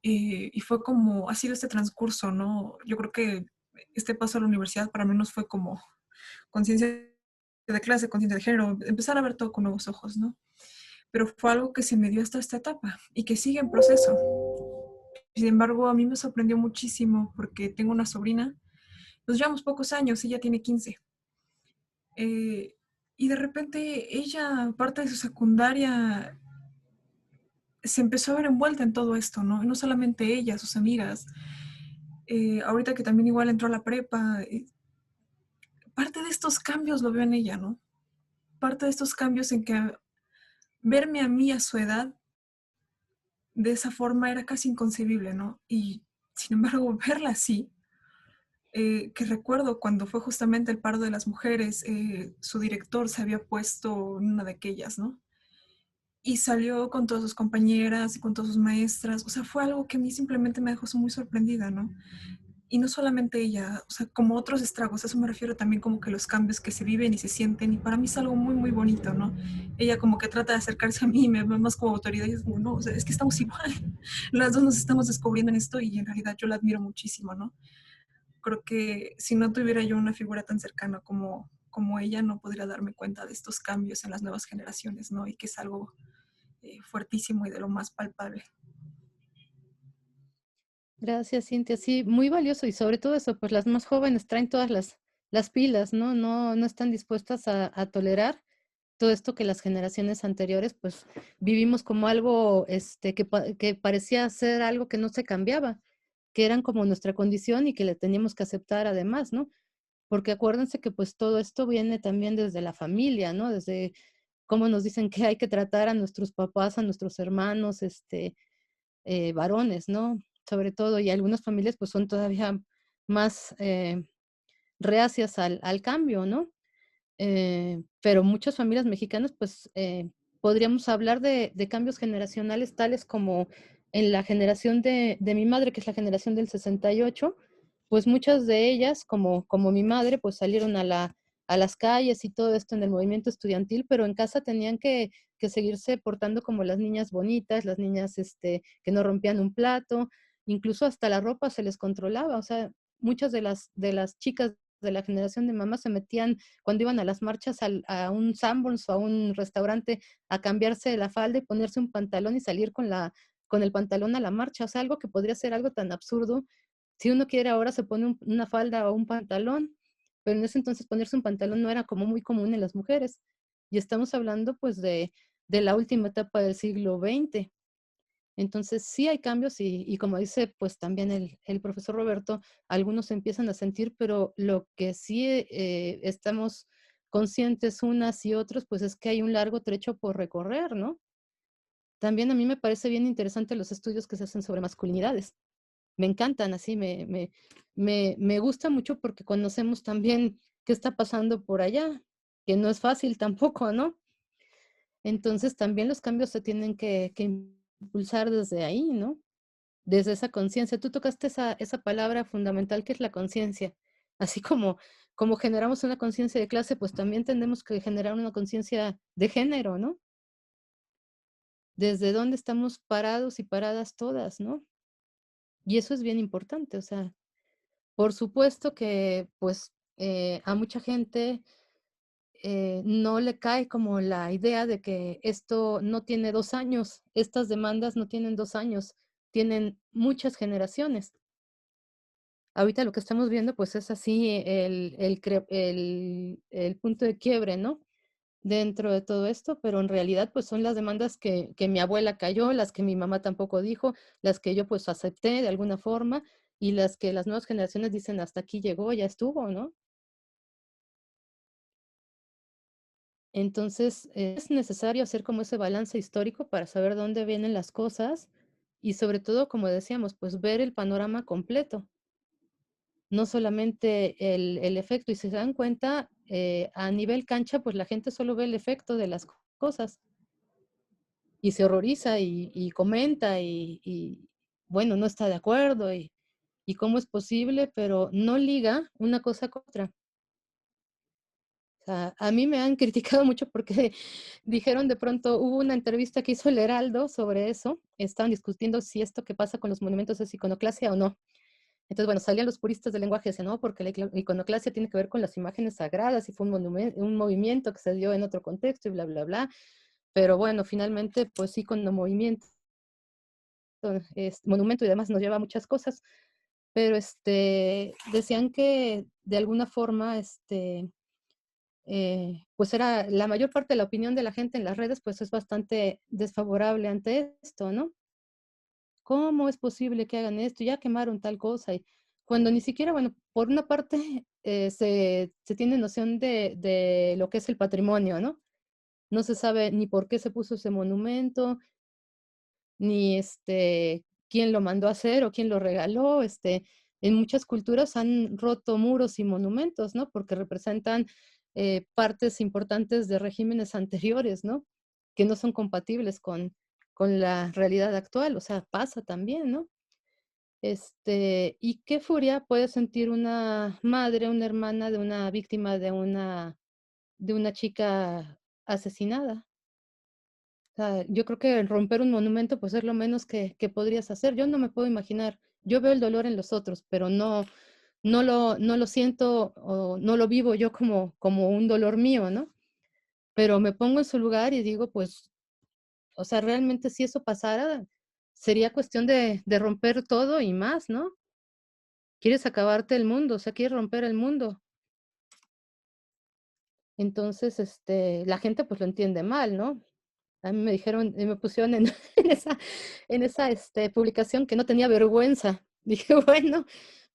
Y fue como, ha sido este transcurso, ¿no? Yo creo que este paso a la universidad para mí fue como conciencia de clase, conciencia de género, empezar a ver todo con nuevos ojos, ¿no? Pero fue algo que se me dio hasta esta etapa y que sigue en proceso. Sin embargo, a mí me sorprendió muchísimo porque tengo una sobrina, nos llevamos pocos años, ella tiene 15. Y de repente ella, parte de su secundaria, se empezó a ver envuelta en todo esto, ¿no? Y no solamente ella, sus amigas. Ahorita que también igual entró a la prepa, parte de estos cambios lo veo en ella, ¿no? Parte de estos cambios en que verme a mí a su edad de esa forma era casi inconcebible, ¿no? Y sin embargo, verla así, que recuerdo cuando fue justamente el paro de las mujeres, su director se había puesto en una de aquellas, ¿no? Y salió con todas sus compañeras y con todas sus maestras. O sea, fue algo que a mí simplemente me dejó muy sorprendida, ¿no? Y no solamente ella, o sea, como otros estragos, a eso me refiero también como que los cambios que se viven y se sienten, y para mí es algo muy, muy bonito, ¿no? Ella como que trata de acercarse a mí, me ve más como autoridad y es como, no, o sea, es que estamos igual, las dos nos estamos descubriendo en esto y en realidad yo la admiro muchísimo, ¿no? Creo que si no tuviera yo una figura tan cercana como ella, no podría darme cuenta de estos cambios en las nuevas generaciones, ¿no? Y que es algo fuertísimo y de lo más palpable. Gracias, Cintia. Sí, muy valioso y sobre todo eso, pues las más jóvenes traen todas las pilas, ¿no? No están dispuestas a tolerar todo esto que las generaciones anteriores, pues vivimos como algo que parecía ser algo que no se cambiaba, que eran como nuestra condición y que le teníamos que aceptar además, ¿no? porque acuérdense que pues todo esto viene también desde la familia, ¿no? Desde cómo nos dicen que hay que tratar a nuestros papás, a nuestros hermanos, varones, ¿no? Sobre todo, y algunas familias pues son todavía más reacias al cambio, ¿no? Pero muchas familias mexicanas, pues podríamos hablar de cambios generacionales tales como en la generación de mi madre, que es la generación del 68, pues muchas de ellas, como mi madre, pues salieron a las calles y todo esto en el movimiento estudiantil, pero en casa tenían que seguirse portando como las niñas bonitas, las niñas que no rompían un plato, incluso hasta la ropa se les controlaba, o sea, muchas de las chicas de la generación de mamá se metían cuando iban a las marchas a un Sanborns o a un restaurante a cambiarse la falda y ponerse un pantalón y salir con el pantalón a la marcha, o sea, algo que podría ser algo tan absurdo. Si uno quiere ahora se pone una falda o un pantalón, pero en ese entonces ponerse un pantalón no era como muy común en las mujeres. Y estamos hablando pues de la última etapa del siglo XX. Entonces sí hay cambios y como dice pues también el profesor Roberto, algunos se empiezan a sentir, pero lo que sí estamos conscientes unas y otros, pues es que hay un largo trecho por recorrer, ¿no? También a mí me parece bien interesante los estudios que se hacen sobre masculinidades. Me encantan, así me gusta mucho porque conocemos también qué está pasando por allá, que no es fácil tampoco, ¿no? Entonces también los cambios se tienen que impulsar desde ahí, ¿no? Desde esa conciencia. Tú tocaste esa palabra fundamental que es la conciencia. Así como generamos una conciencia de clase, pues también tenemos que generar una conciencia de género, ¿no? Desde dónde estamos parados y paradas todas, ¿no? Y eso es bien importante, o sea, por supuesto que pues a mucha gente no le cae como la idea de que esto no tiene 2 años, estas demandas no tienen 2 años, tienen muchas generaciones. Ahorita lo que estamos viendo, pues es así el punto de quiebre, ¿no? Dentro de todo esto, pero en realidad, pues son las demandas que mi abuela cayó, las que mi mamá tampoco dijo, las que yo pues acepté de alguna forma y las que las nuevas generaciones dicen hasta aquí llegó, ya estuvo, ¿no? Entonces, es necesario hacer como ese balance histórico para saber dónde vienen las cosas y sobre todo, como decíamos, pues ver el panorama completo. No solamente el efecto. Y si se dan cuenta, a nivel cancha, pues la gente solo ve el efecto de las cosas y se horroriza y comenta bueno, no está de acuerdo y cómo es posible, pero no liga una cosa con otra. O sea, a mí me han criticado mucho porque dijeron de pronto, hubo una entrevista que hizo el Heraldo sobre eso, estaban discutiendo si esto que pasa con los monumentos es iconoclasia o no. Entonces, bueno, salían los puristas del lenguaje y decían, no, porque la iconoclasia tiene que ver con las imágenes sagradas y fue un movimiento que se dio en otro contexto y bla, bla, bla. Pero bueno, finalmente, pues sí, con el movimiento, monumento y demás nos lleva a muchas cosas. Pero decían que de alguna forma, pues era la mayor parte de la opinión de la gente en las redes, pues es bastante desfavorable ante esto, ¿no? ¿Cómo es posible que hagan esto? Ya quemaron tal cosa. Y cuando ni siquiera, bueno, por una parte se tiene noción de lo que es el patrimonio, ¿no? No se sabe ni por qué se puso ese monumento, ni quién lo mandó a hacer o quién lo regaló. En muchas culturas han roto muros y monumentos, ¿no? Porque representan partes importantes de regímenes anteriores, ¿no? Que no son compatibles con la realidad actual, o sea, pasa también, ¿no? ¿Y qué furia puede sentir una madre, una hermana de una víctima de una chica asesinada? O sea, yo creo que romper un monumento, pues es lo menos que podrías hacer. Yo no me puedo imaginar. Yo veo el dolor en los otros, pero no lo siento o no lo vivo yo como un dolor mío, ¿no? Pero me pongo en su lugar y digo, pues, o sea, realmente si eso pasara, sería cuestión de romper todo y más, ¿no? Quieres acabarte el mundo, o sea, quieres romper el mundo. Entonces, la gente pues lo entiende mal, ¿no? A mí me dijeron, me pusieron en, en esa publicación que no tenía vergüenza. Dije, bueno,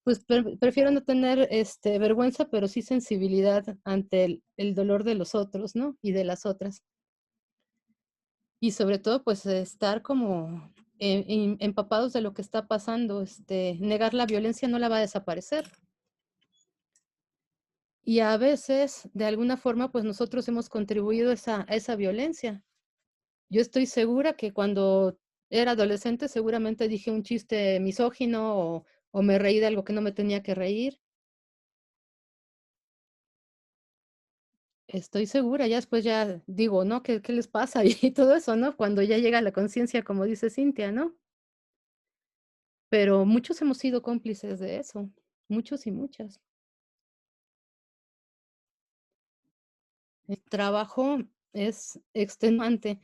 pues prefiero no tener vergüenza, pero sí sensibilidad ante el dolor de los otros, ¿no? Y de las otras. Y sobre todo, pues estar como empapados de lo que está pasando. Negar la violencia no la va a desaparecer. Y a veces, de alguna forma, pues nosotros hemos contribuido a esa violencia. Yo estoy segura que cuando era adolescente seguramente dije un chiste misógino o me reí de algo que no me tenía que reír. Estoy segura, ya después ya digo, ¿no? ¿Qué les pasa? Y todo eso, ¿no? Cuando ya llega la conciencia, como dice Cintia, ¿no? Pero muchos hemos sido cómplices de eso, muchos y muchas. El trabajo es extenuante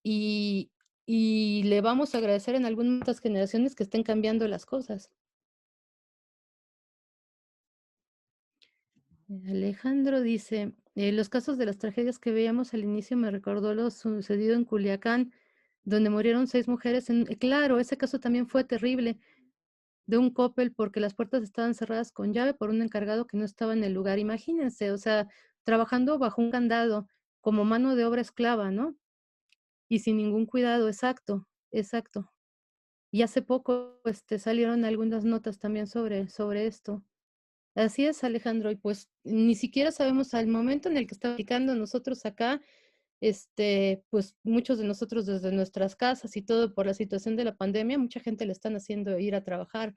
y, y le vamos a agradecer en algunas generaciones que estén cambiando las cosas. Alejandro dice, los casos de las tragedias que veíamos al inicio me recordó lo sucedido en Culiacán, donde murieron 6 mujeres. Claro, ese caso también fue terrible, de un Coppel, porque las puertas estaban cerradas con llave por un encargado que no estaba en el lugar. Imagínense, o sea, trabajando bajo un candado, como mano de obra esclava, ¿no? Y sin ningún cuidado, exacto, exacto. Y hace poco salieron algunas notas también sobre esto. Así es, Alejandro, y pues ni siquiera sabemos al momento en el que estamos platicando nosotros acá, pues muchos de nosotros desde nuestras casas y todo por la situación de la pandemia, mucha gente le están haciendo ir a trabajar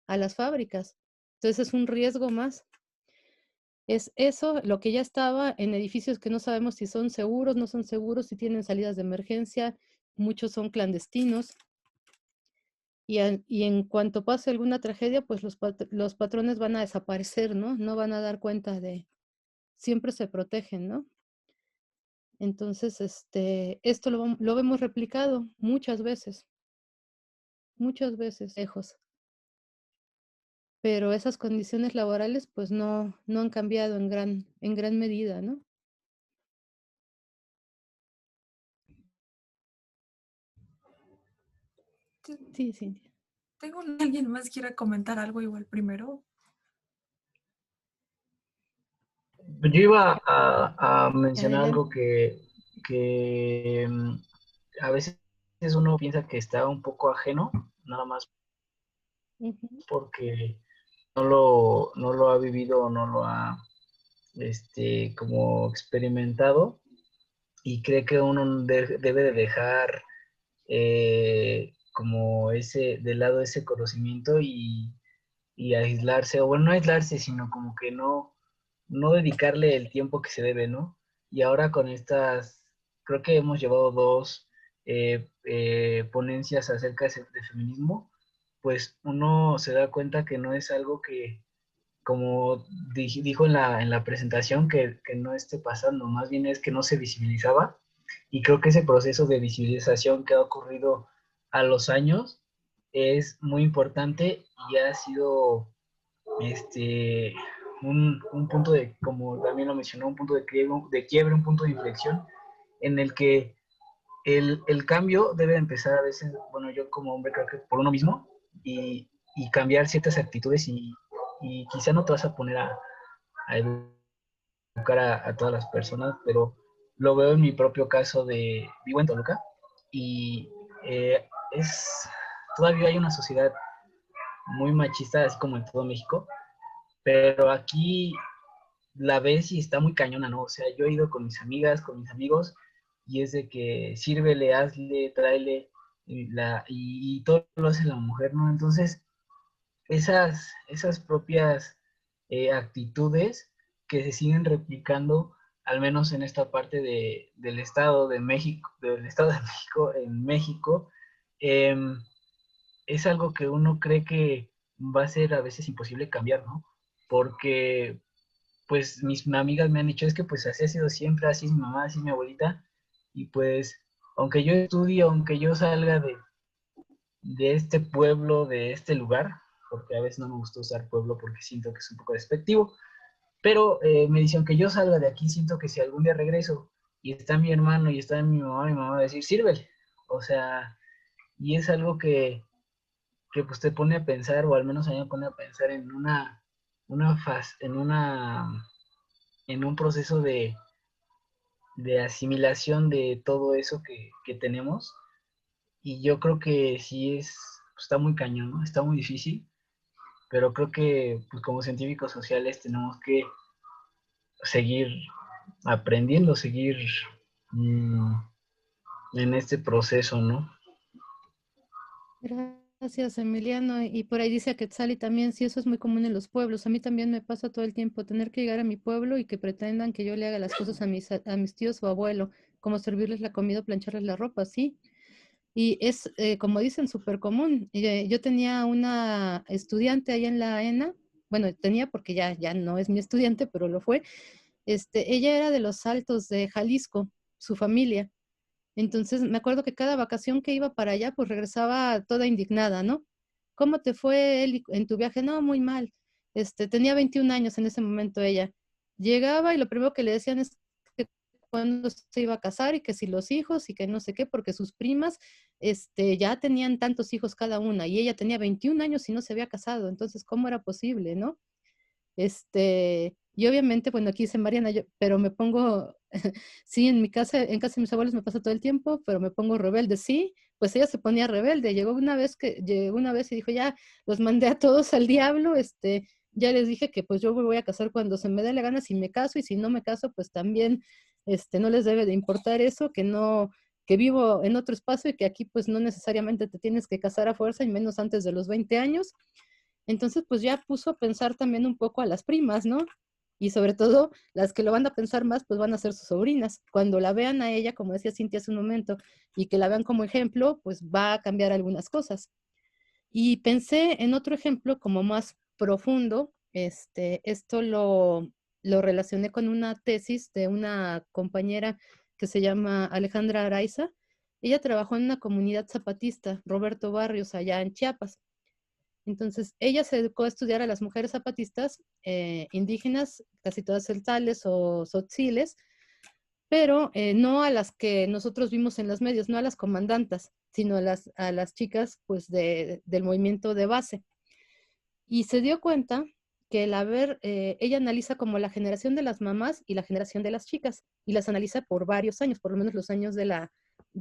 a las fábricas. Entonces es un riesgo más. Es eso, lo que ya estaba en edificios que no sabemos si son seguros, no son seguros, si tienen salidas de emergencia, muchos son clandestinos. Y en cuanto pase alguna tragedia, pues los patrones van a desaparecer, ¿no? No van a dar cuenta siempre se protegen, ¿no? Entonces, esto lo vemos replicado muchas veces, lejos. Pero esas condiciones laborales, pues no han cambiado en gran medida, ¿no? Sí, Cintia. ¿Tengo alguien más quiera comentar algo igual primero? Yo iba a mencionar Adelante. algo que a veces uno piensa que está un poco ajeno, nada más Ujú. porque no lo ha vivido o no lo ha como experimentado y cree que uno debe de dejar como de lado ese conocimiento y aislarse, o bueno, no aislarse, sino como que no dedicarle el tiempo que se debe, ¿no? Y ahora con creo que hemos llevado 2 ponencias acerca de feminismo, pues uno se da cuenta que no es algo que, como dijo en la presentación, que no esté pasando, más bien es que no se visibilizaba, y creo que ese proceso de visibilización que ha ocurrido a los años es muy importante y ha sido un punto como también lo mencionó, un punto de quiebre, un punto de inflexión en el que el cambio debe empezar a veces, bueno, yo como hombre creo que por uno mismo y cambiar ciertas actitudes y quizá no te vas a poner a educar a todas las personas, pero lo veo en mi propio caso vivo en Toluca y eh, todavía hay una sociedad muy machista, así como en todo México, pero aquí la ves y está muy cañona, ¿no? O sea, yo he ido con mis amigas, con mis amigos, y es de que sírvele, hazle, tráele, y todo lo hace la mujer, ¿no? Entonces, esas propias actitudes que se siguen replicando, al menos en esta parte del Estado de México, en México, es algo que uno cree que va a ser a veces imposible cambiar, ¿no? Porque pues mis amigas me han dicho, es que pues así ha sido siempre, así es mi mamá, así es mi abuelita, y pues aunque yo estudie, aunque yo salga de este pueblo, de este lugar, porque a veces no me gusta usar pueblo porque siento que es un poco despectivo, pero me dice, aunque yo salga de aquí, siento que si algún día regreso y está mi hermano y está mi mamá va a decir, sírvele, o sea, y es algo que pues te pone a pensar, o al menos a mí me pone a pensar en en un proceso de asimilación de todo eso que tenemos. Y yo creo que sí está muy cañón, ¿no? Está muy difícil, pero creo que pues, como científicos sociales tenemos que seguir aprendiendo, seguir mm, en este proceso, ¿no? Gracias, Emiliano. Y por ahí dice Quetzali también, sí, eso es muy común en los pueblos. A mí también me pasa todo el tiempo tener que llegar a mi pueblo y que pretendan que yo le haga las cosas a mis tíos o abuelo, como servirles la comida o plancharles la ropa, sí. Y es, como dicen, súper común. Yo tenía una estudiante ahí en la ENA, bueno, tenía porque ya no es mi estudiante, pero lo fue. Ella era de los Altos de Jalisco, su familia. Entonces, me acuerdo que cada vacación que iba para allá, pues regresaba toda indignada, ¿no? ¿Cómo te fue Eli, en tu viaje? No, muy mal. Tenía 21 años en ese momento ella. Llegaba y lo primero que le decían es que cuándo se iba a casar y que si los hijos y que no sé qué, porque sus primas, ya tenían tantos hijos cada una y ella tenía 21 años y no se había casado. Entonces, ¿cómo era posible, no? Y obviamente, bueno, aquí dice Mariana, pero me pongo, sí, en casa de mis abuelos me pasa todo el tiempo, pero me pongo rebelde, sí, pues ella se ponía rebelde, llegó una vez y dijo, ya, los mandé a todos al diablo, ya les dije que pues yo me voy a casar cuando se me dé la gana, si me caso, y si no me caso, pues también, no les debe de importar eso, que vivo en otro espacio y que aquí pues no necesariamente te tienes que casar a fuerza, y menos antes de los 20 años. Entonces, pues ya puso a pensar también un poco a las primas, ¿no? Y sobre todo, las que lo van a pensar más, pues van a ser sus sobrinas. Cuando la vean a ella, como decía Cintia hace un momento, y que la vean como ejemplo, pues va a cambiar algunas cosas. Y pensé en otro ejemplo como más profundo. Esto lo relacioné con una tesis de una compañera que se llama Alejandra Araiza. Ella trabajó en una comunidad zapatista, Roberto Barrios, allá en Chiapas. Entonces, ella se dedicó a estudiar a las mujeres zapatistas indígenas, casi todas celtales o tzotziles, pero no a las que nosotros vimos en los medios, no a las comandantas, sino a las chicas pues, del movimiento de base. Y se dio cuenta que ella analiza como la generación de las mamás y la generación de las chicas, y las analiza por varios años, por lo menos los años de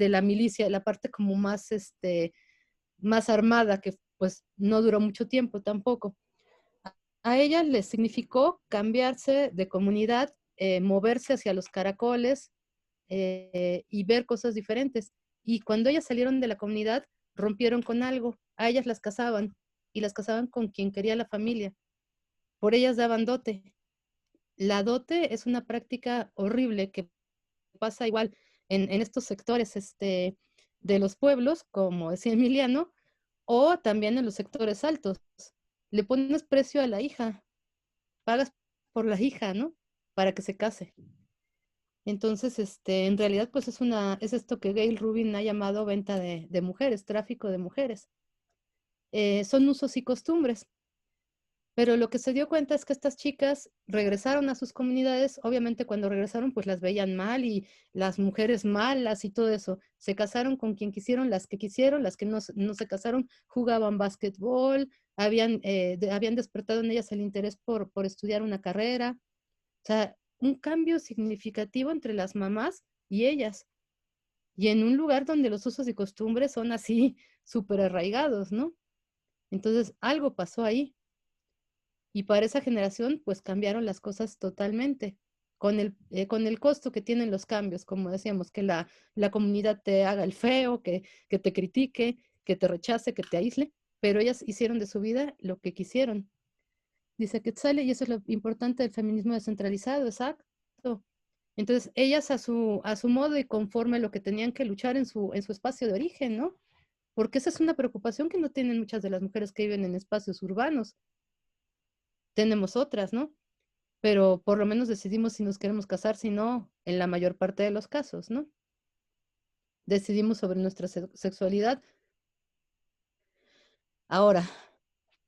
la milicia, la parte como más armada, que pues no duró mucho tiempo tampoco. A ella le significó cambiarse de comunidad, moverse hacia los caracoles y ver cosas diferentes. Y cuando ellas salieron de la comunidad, rompieron con algo. A ellas las casaban y las casaban con quien quería la familia. Por ellas daban dote. La dote es una práctica horrible que pasa igual en estos sectores de los pueblos, como decía Emiliano, o también en los sectores altos. Le pones precio a la hija, pagas por la hija, ¿no? Para que se case. Entonces, en realidad, pues es esto que Gail Rubin ha llamado venta de mujeres, tráfico de mujeres. Son usos y costumbres. Pero lo que se dio cuenta es que estas chicas regresaron a sus comunidades. Obviamente cuando regresaron pues las veían mal y las mujeres malas y todo eso. Se casaron con quien quisieron, las que no se casaron jugaban básquetbol, habían despertado en ellas el interés por estudiar una carrera. O sea, un cambio significativo entre las mamás y ellas. Y en un lugar donde los usos y costumbres son así súper arraigados, ¿no? Entonces algo pasó ahí. Y para esa generación, pues cambiaron las cosas totalmente, con el costo que tienen los cambios, como decíamos, que la comunidad te haga el feo, que te critique, que te rechace, que te aísle, pero ellas hicieron de su vida lo que quisieron. Dice Quetzale, y eso es lo importante del feminismo descentralizado, exacto. Entonces, ellas a su modo y conforme lo que tenían que luchar en su espacio de origen, ¿no? Porque esa es una preocupación que no tienen muchas de las mujeres que viven en espacios urbanos. Tenemos otras, ¿no? Pero por lo menos decidimos si nos queremos casar, si no, en la mayor parte de los casos, ¿no? Decidimos sobre nuestra sexualidad. Ahora,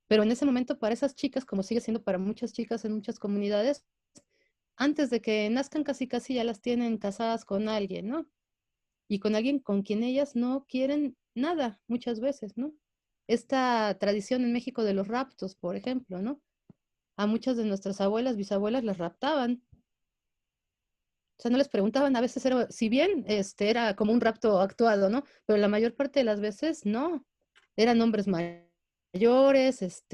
pero en ese momento para esas chicas, como sigue siendo para muchas chicas en muchas comunidades, antes de que nazcan casi casi ya las tienen casadas con alguien, ¿no? Y con alguien con quien ellas no quieren nada muchas veces, ¿no? esta tradición en México de los raptos, por ejemplo, ¿no? A muchas de nuestras abuelas, bisabuelas las raptaban. O sea, no les preguntaban, a veces era, si bien era como un rapto actuado, ¿no? Pero la mayor parte de las veces no. Eran hombres mayores,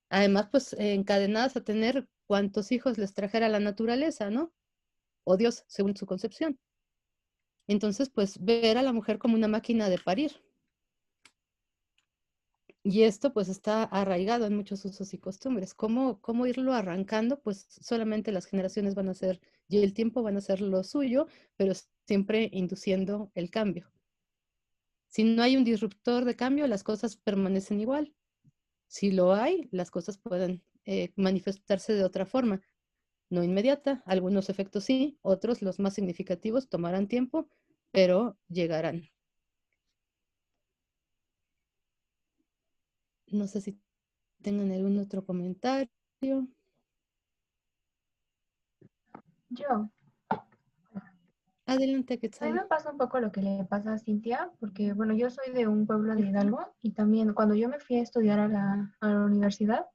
además, pues encadenadas a tener cuantos hijos les trajera la naturaleza, ¿no? O Dios, según su concepción. Entonces, pues ver a la mujer como una máquina de parir. Y esto pues está arraigado en muchos usos y costumbres. ¿Cómo irlo arrancando? Pues solamente las generaciones van a hacer, y el tiempo van a hacer lo suyo, pero siempre induciendo el cambio. Si no hay un disruptor de cambio, las cosas permanecen igual. Si lo hay, las cosas pueden manifestarse de otra forma. No inmediata, algunos efectos sí, otros, los más significativos, tomarán tiempo, pero llegarán. No sé si tengan algún otro comentario. Yo, Adelante, a mí Quetzal. me pasa un poco lo que le pasa a Cintia, porque bueno, yo soy de un pueblo de Hidalgo y también cuando yo me fui a estudiar a la universidad,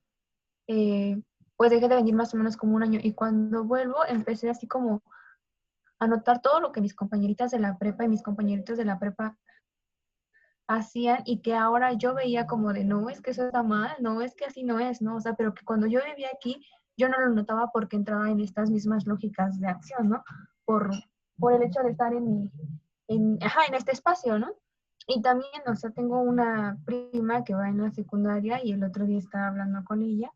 pues dejé de venir más o menos como un año y cuando vuelvo empecé así como a notar todo lo que mis compañeritas de la prepa y mis compañeritos de la prepa hacían y que ahora yo veía como de, no, es que eso está mal, no, es que así no es, ¿no? O sea, pero que cuando yo vivía aquí, yo no lo notaba porque entraba en estas mismas lógicas de acción, ¿no? Por el hecho de estar en este espacio, ¿no? Y también, o sea, tengo una prima que va en la secundaria y el otro día estaba hablando con ella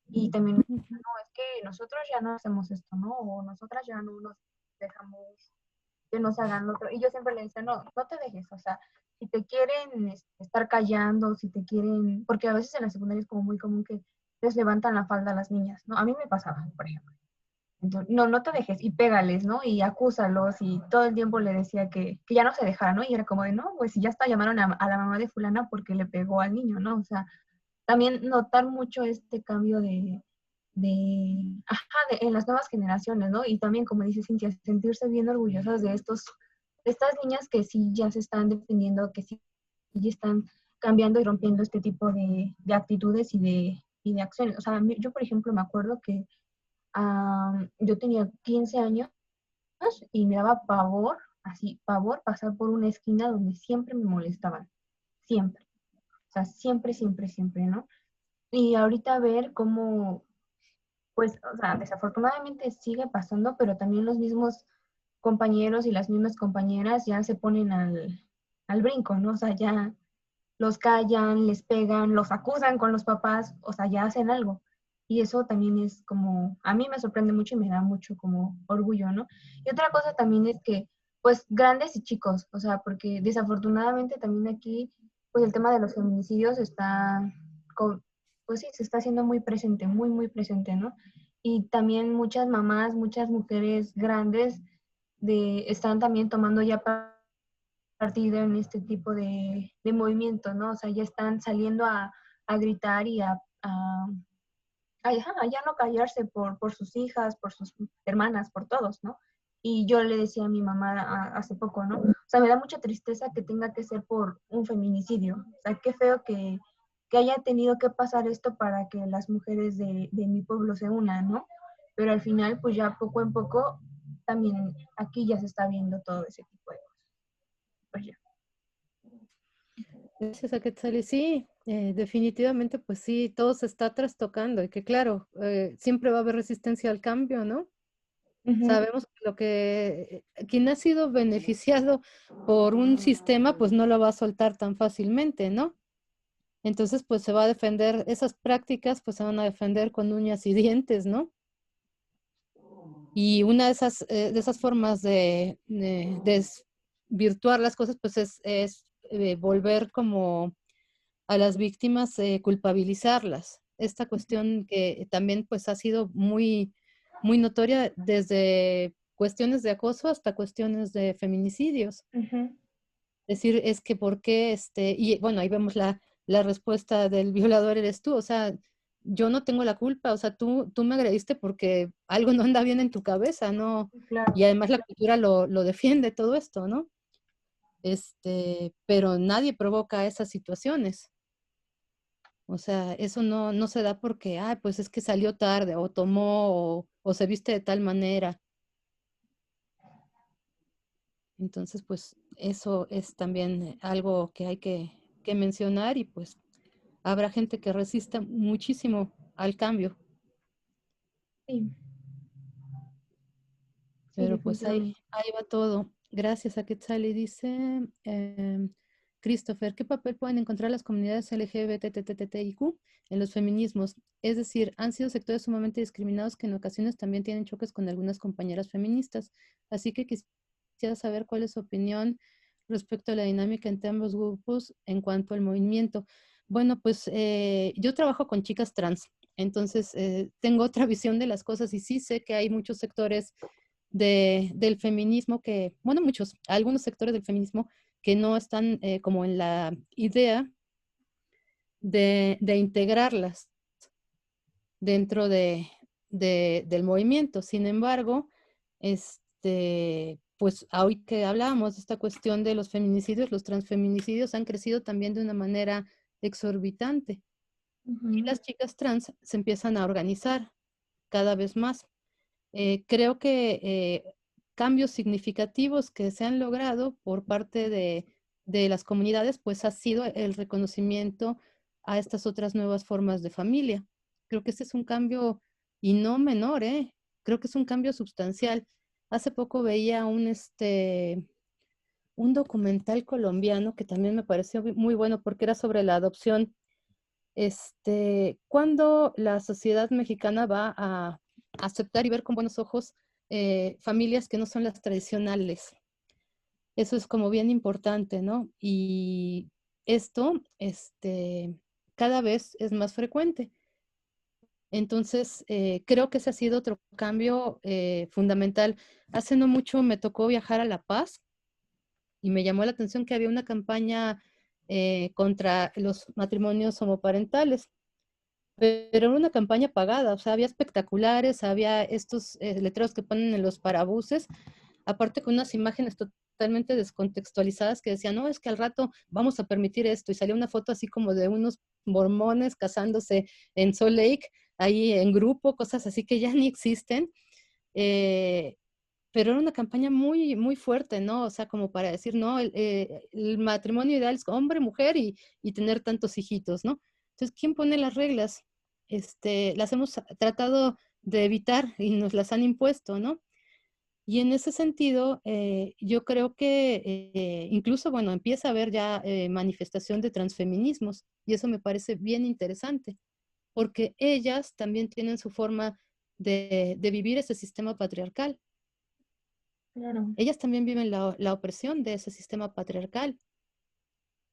y también, no, es que nosotros ya no hacemos esto, ¿no? O nosotras ya no nos dejamos que nos hagan lo otro. Y yo siempre le decía, no, no te dejes, o sea, si te quieren estar callando, si te quieren, porque a veces en la secundaria es como muy común que les levantan la falda a las niñas, ¿no? A mí me pasaba, por ejemplo. Entonces, no, no te dejes y pégales, ¿no? Y acúsalos y todo el tiempo le decía que ya no se dejara, ¿no? Y era como de, no, pues si ya está, llamaron a la mamá de fulana porque le pegó al niño, ¿no? O sea, también notar mucho este cambio en las nuevas generaciones, ¿no? Y también, como dice Cintia, sentirse bien orgullosas de estas niñas que sí ya se están defendiendo, que sí ya están cambiando y rompiendo este tipo de actitudes y de acciones. O sea, yo, por ejemplo, me acuerdo que yo tenía 15 años y me daba pavor, así, pavor, pasar por una esquina donde siempre me molestaban, siempre. O sea, siempre, siempre, siempre, ¿no? Y ahorita ver cómo, pues, o sea, desafortunadamente sigue pasando, pero también los mismos compañeros y las mismas compañeras ya se ponen al brinco, ¿no? O sea, ya los callan, les pegan, los acusan con los papás, o sea, ya hacen algo. Y eso también es como, a mí me sorprende mucho y me da mucho como orgullo, ¿no? Y otra cosa también es que, pues, grandes y chicos, o sea, porque desafortunadamente también aquí, pues, el tema de los feminicidios está, pues sí, se está haciendo muy presente, muy, muy presente, ¿no? Y también muchas mamás, muchas mujeres grandes están también tomando ya partido en este tipo de movimiento, ¿no? O sea, ya están saliendo a gritar y a ya no callarse por sus hijas, por sus hermanas, por todos, ¿no? Y yo le decía a mi mamá hace poco, ¿no? O sea, me da mucha tristeza que tenga que ser por un feminicidio. O sea, qué feo que haya tenido que pasar esto para que las mujeres de mi pueblo se unan, ¿no? Pero al final, pues ya poco en poco, también aquí ya se está viendo todo ese tipo de cosas. Pues ya. Gracias a Quetzal. Y sí, definitivamente, pues sí, todo se está trastocando y que claro, siempre va a haber resistencia al cambio, ¿no? Sabemos que quien ha sido beneficiado por un sistema, pues no lo va a soltar tan fácilmente, ¿no? Entonces, pues se va a defender, esas prácticas, pues se van a defender con uñas y dientes, ¿no? Y una de esas formas de desvirtuar las cosas, pues es volver como a las víctimas, culpabilizarlas. Esta cuestión que también pues ha sido muy, muy notoria desde cuestiones de acoso hasta cuestiones de feminicidios. Decir, es que por qué, y bueno, ahí vemos la respuesta del violador eres tú, o sea, yo no tengo la culpa, o sea, tú me agrediste porque algo no anda bien en tu cabeza, ¿no? Claro. Y además la cultura lo defiende todo esto, ¿no? Pero nadie provoca esas situaciones. O sea, eso no se da porque, pues es que salió tarde, o tomó, o se viste de tal manera. Entonces, pues eso es también algo que hay que mencionar y pues habrá gente que resista muchísimo al cambio, Sí, sí, pero pues definitivamente. ahí va todo. Gracias a Quetzali, dice Christopher, ¿qué papel pueden encontrar las comunidades LGBTTTIQ en los feminismos? Es decir, han sido sectores sumamente discriminados que en ocasiones también tienen choques con algunas compañeras feministas. Así que quisiera saber cuál es su opinión respecto a la dinámica entre ambos grupos en cuanto al movimiento. Bueno, pues yo trabajo con chicas trans, entonces tengo otra visión de las cosas y sí sé que hay muchos sectores del feminismo que, bueno, algunos sectores del feminismo que no están como en la idea de integrarlas dentro del movimiento. Sin embargo, pues hoy que hablábamos de esta cuestión de los feminicidios, los transfeminicidios han crecido también de una manera exorbitante. Y las chicas trans se empiezan a organizar cada vez más. Creo que cambios significativos que se han logrado por parte de las comunidades, pues ha sido el reconocimiento a estas otras nuevas formas de familia. Creo que este es un cambio y no menor, ¿eh? Creo que es un cambio sustancial. Hace poco veía un documental colombiano que también me pareció muy bueno porque era sobre la adopción. Cuando la sociedad mexicana va a aceptar y ver con buenos ojos familias que no son las tradicionales. Eso es como bien importante, ¿no? Y esto, cada vez es más frecuente. Entonces, creo que ese ha sido otro cambio fundamental. Hace no mucho me tocó viajar a La Paz y me llamó la atención que había una campaña contra los matrimonios homoparentales, pero era una campaña pagada, o sea, había espectaculares, había estos letreros que ponen en los parabuses, aparte con unas imágenes totalmente descontextualizadas que decían, no, es que al rato vamos a permitir esto, y salía una foto así como de unos mormones casándose en Salt Lake, ahí en grupo, cosas así que ya ni existen, eh, pero era una campaña muy, muy fuerte, ¿no? O sea, como para decir, no, el matrimonio ideal es hombre, mujer y tener tantos hijitos, ¿no? Entonces, ¿quién pone las reglas? Las hemos tratado de evitar y nos las han impuesto, ¿no? Y en ese sentido, yo creo que incluso, bueno, empieza a haber ya manifestación de transfeminismos y eso me parece bien interesante, porque ellas también tienen su forma de vivir ese sistema patriarcal. Claro. Ellas también viven la opresión de ese sistema patriarcal.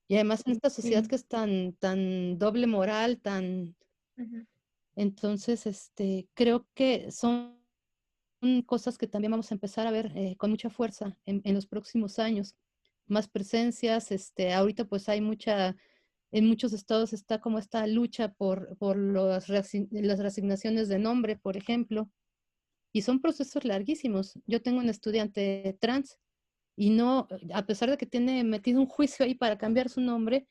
Y además en esta sociedad Sí. que es tan doble moral, Ujú. entonces, creo que son cosas que también vamos a empezar a ver con mucha fuerza en los próximos años. Más presencias, ahorita pues hay en muchos estados está como esta lucha por las reasignaciones de nombre, por ejemplo, y son procesos larguísimos. Yo tengo un estudiante trans y no, a pesar de que tiene metido un juicio ahí para cambiar su nombre,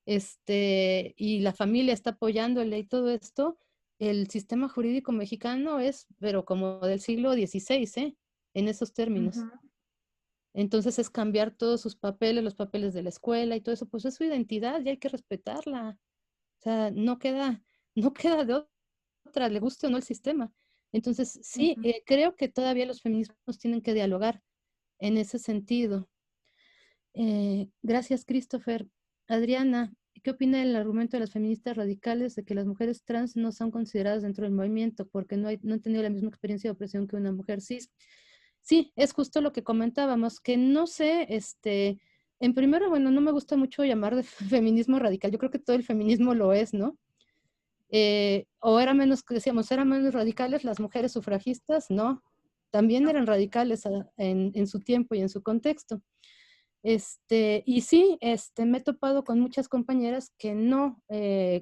y la familia está apoyándole y todo esto, el sistema jurídico mexicano es, pero como del siglo XVI, ¿eh? En esos términos. Ujú. Entonces es cambiar todos sus papeles, los papeles de la escuela y todo eso, pues es su identidad y hay que respetarla. O sea, no queda de otra, le guste o no el sistema. Entonces, sí, Ujú. creo que todavía los feminismos tienen que dialogar en ese sentido. Gracias, Christopher. Adriana, ¿qué opina del argumento de las feministas radicales de que las mujeres trans no son consideradas dentro del movimiento porque no han tenido la misma experiencia de opresión que una mujer cis? Sí, es justo lo que comentábamos, que no sé, en primero, bueno, no me gusta mucho llamar de feminismo radical, yo creo que todo el feminismo lo es, ¿no? O era menos, que decíamos, eran menos radicales las mujeres sufragistas, no, también eran radicales en su tiempo y en su contexto. Y sí, me he topado con muchas compañeras que no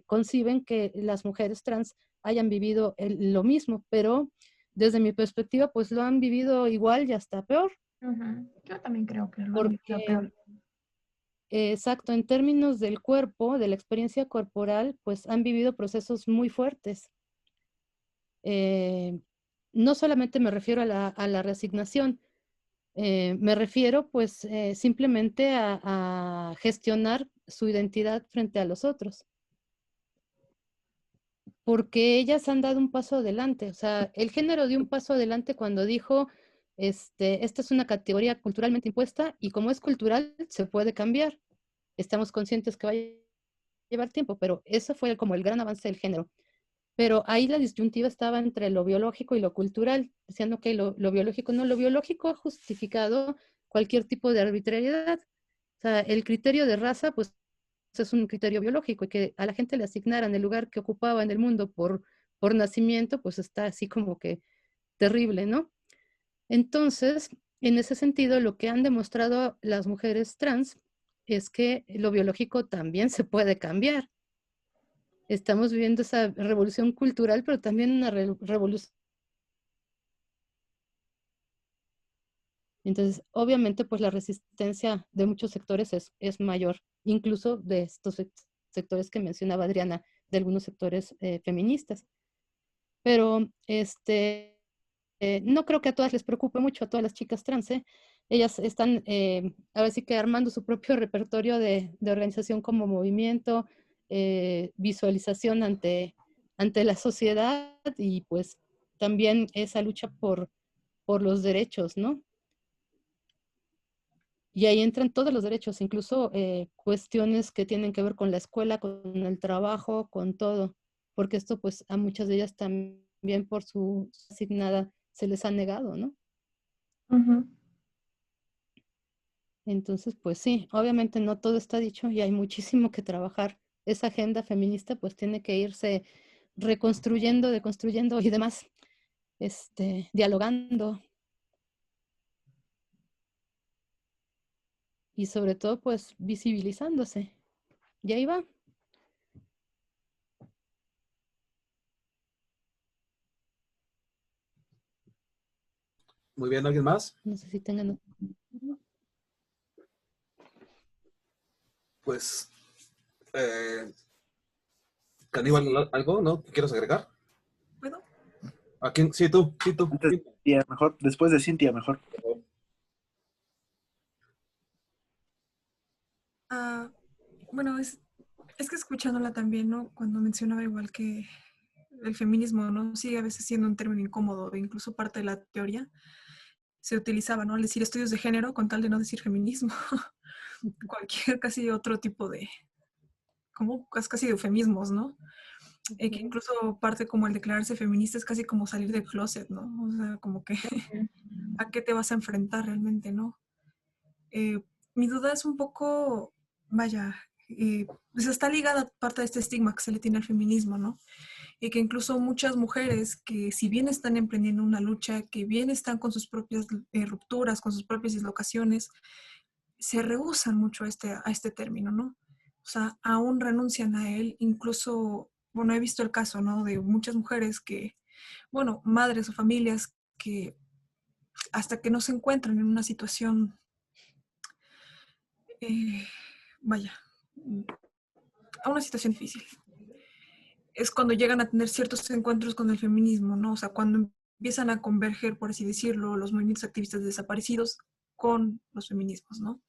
conciben que las mujeres trans hayan vivido lo mismo, pero desde mi perspectiva, pues lo han vivido igual y hasta peor, Ujú. Yo también creo que lo han vivido porque peor. exacto, en términos del cuerpo, de la experiencia corporal, pues han vivido procesos muy fuertes. No solamente me refiero a la resignación, me refiero pues simplemente a gestionar su identidad frente a los otros. Porque ellas han dado un paso adelante. O sea, el género dio un paso adelante cuando dijo, esta es una categoría culturalmente impuesta y como es cultural, se puede cambiar. Estamos conscientes que va a llevar tiempo, pero eso fue como el gran avance del género. Pero ahí la disyuntiva estaba entre lo biológico y lo cultural, diciendo que lo biológico no, lo biológico ha justificado cualquier tipo de arbitrariedad. O sea, el criterio de raza, pues es un criterio biológico y que a la gente le asignaran el lugar que ocupaba en el mundo por nacimiento, pues está así como que terrible, ¿no? Entonces, en ese sentido, lo que han demostrado las mujeres trans es que lo biológico también se puede cambiar. Estamos viviendo esa revolución cultural, pero también una revolución. Entonces, obviamente, pues la resistencia de muchos sectores es mayor, incluso de estos sectores que mencionaba Adriana, de algunos sectores feministas. Pero no creo que a todas les preocupe mucho, a todas las chicas trans, ¿eh? Ellas están ahora sí que armando su propio repertorio de organización como movimiento, visualización ante la sociedad y pues también esa lucha por los derechos, ¿no? Y ahí entran todos los derechos, incluso cuestiones que tienen que ver con la escuela, con el trabajo, con todo, porque esto pues a muchas de ellas también por su asignada se les ha negado, ¿no? Ujú. Entonces, pues sí, obviamente no todo está dicho y hay muchísimo que trabajar. Esa agenda feminista pues tiene que irse reconstruyendo, deconstruyendo y demás, dialogando. Y sobre todo pues visibilizándose. Y ahí va. Muy bien, ¿alguien más? No sé si tengan... Pues, Caníbal, ¿algo? ¿No? ¿Quieres agregar? ¿Puedo? ¿A quién? Sí, tú, sí, tú. Antes de Cintia, mejor. Después de Cintia, mejor. Ah, bueno, es que escuchándola también, ¿no? Cuando mencionaba igual que el feminismo, ¿no? Sigue a veces siendo un término incómodo, e incluso parte de la teoría se utilizaba, ¿no? Al decir estudios de género con tal de no decir feminismo. Cualquier, casi otro tipo de, como casi de eufemismos, ¿no? Que incluso parte como el declararse feminista es casi como salir del closet, ¿no? O sea, como que a qué te vas a enfrentar realmente, ¿no? Mi duda es un poco, vaya, pues está ligada a parte de este estigma que se le tiene al feminismo, ¿no? Y que incluso muchas mujeres que si bien están emprendiendo una lucha, que bien están con sus propias rupturas, con sus propias dislocaciones, se rehúsan mucho a este término, ¿no? O sea, aún renuncian a él, incluso, bueno, he visto el caso, ¿no? De muchas mujeres que, bueno, madres o familias que hasta que no se encuentran en una situación, eh, vaya, a una situación difícil, es cuando llegan a tener ciertos encuentros con el feminismo, ¿no? O sea, cuando empiezan a converger, por así decirlo, los movimientos activistas desaparecidos con los feminismos, ¿no?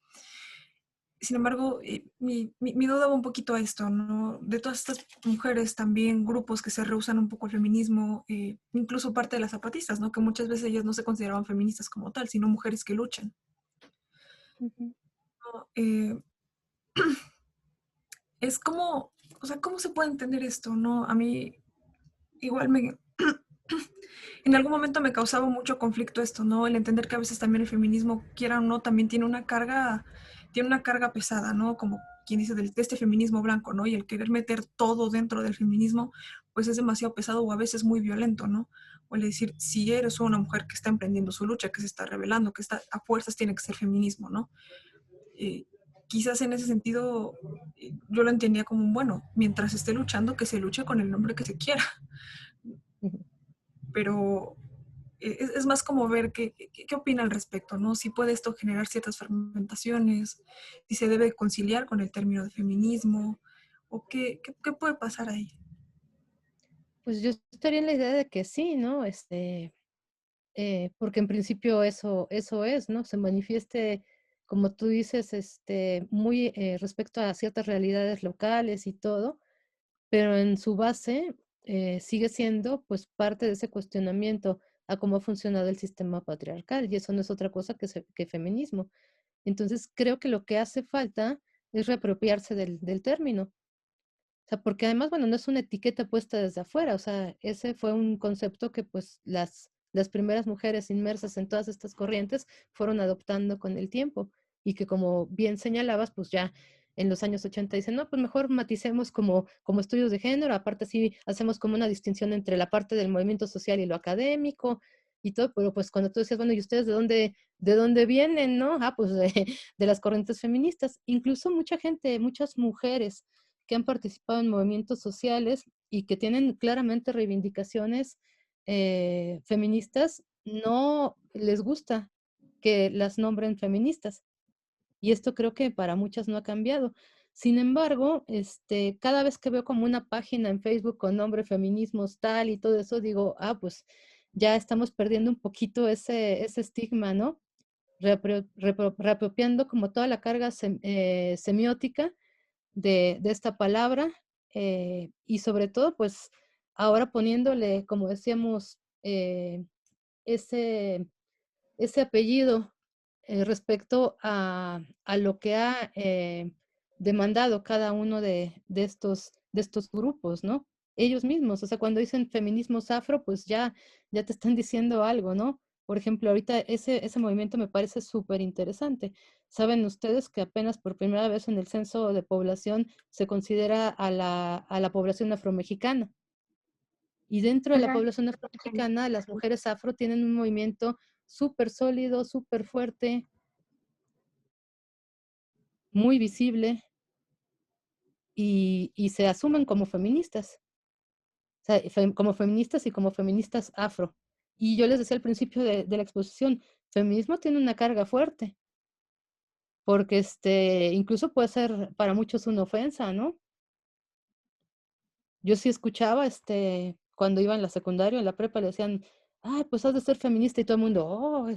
Sin embargo, mi duda va un poquito a esto, ¿no? De todas estas mujeres, también grupos que se rehusan un poco al feminismo, incluso parte de las zapatistas, ¿no? Que muchas veces ellas no se consideraban feministas como tal, sino mujeres que luchan. ¿No? Es como, o sea, ¿cómo se puede entender esto, no? A mí igual en algún momento me causaba mucho conflicto esto, ¿no? El entender que a veces también el feminismo, quiera o no, también tiene una carga pesada, ¿no? Como quien dice de este feminismo blanco, ¿no? Y el querer meter todo dentro del feminismo, pues es demasiado pesado o a veces muy violento, ¿no? O el decir, si eres una mujer que está emprendiendo su lucha, que se está rebelando, que está a fuerzas tiene que ser feminismo, ¿no? Quizás en ese sentido yo lo entendía como un, bueno, mientras esté luchando, que se luche con el nombre que se quiera. Pero es más como ver qué opina al respecto, ¿no? Si puede esto generar ciertas fermentaciones, si se debe conciliar con el término de feminismo, o qué puede pasar ahí. Pues yo estaría en la idea de que sí, ¿no? Porque en principio eso es, ¿no? Se manifieste, como tú dices, muy respecto a ciertas realidades locales y todo, pero en su base sigue siendo pues parte de ese cuestionamiento a cómo ha funcionado el sistema patriarcal, y eso no es otra cosa que feminismo. Entonces creo que lo que hace falta es reapropiarse del término. O sea, porque además, bueno, no es una etiqueta puesta desde afuera, o sea, ese fue un concepto que pues las primeras mujeres inmersas en todas estas corrientes fueron adoptando con el tiempo, y que como bien señalabas, pues ya en los años 80 dicen, no, pues mejor maticemos como estudios de género, aparte sí hacemos como una distinción entre la parte del movimiento social y lo académico y todo, pero pues cuando tú decías, bueno, ¿y ustedes de dónde vienen, no? Ah, pues de las corrientes feministas. Incluso mucha gente, muchas mujeres que han participado en movimientos sociales y que tienen claramente reivindicaciones feministas, no les gusta que las nombren feministas. Y esto creo que para muchas no ha cambiado. Sin embargo, cada vez que veo como una página en Facebook con nombre feminismos tal y todo eso, digo, ah, pues ya estamos perdiendo un poquito ese estigma, ¿no? Reapropiando como toda la carga semiótica de esta palabra, y sobre todo, pues ahora poniéndole, como decíamos, ese, ese apellido respecto a lo que ha demandado cada uno de estos grupos, ¿no? Ellos mismos, o sea, cuando dicen feminismos afro, pues ya te están diciendo algo, ¿no? Por ejemplo, ahorita ese movimiento me parece súper interesante. Saben ustedes que apenas por primera vez en el censo de población se considera a la población afromexicana. Y dentro de la Ajá. población afromexicana, las mujeres afro tienen un movimiento súper sólido, súper fuerte, muy visible, y se asumen como feministas. O sea, como feministas y como feministas afro. Y yo les decía al principio de la exposición, feminismo tiene una carga fuerte, porque incluso puede ser para muchos una ofensa, ¿no? Yo sí escuchaba, cuando iba en la secundaria, en la prepa, le decían, ah, pues has de ser feminista, y todo el mundo, oh,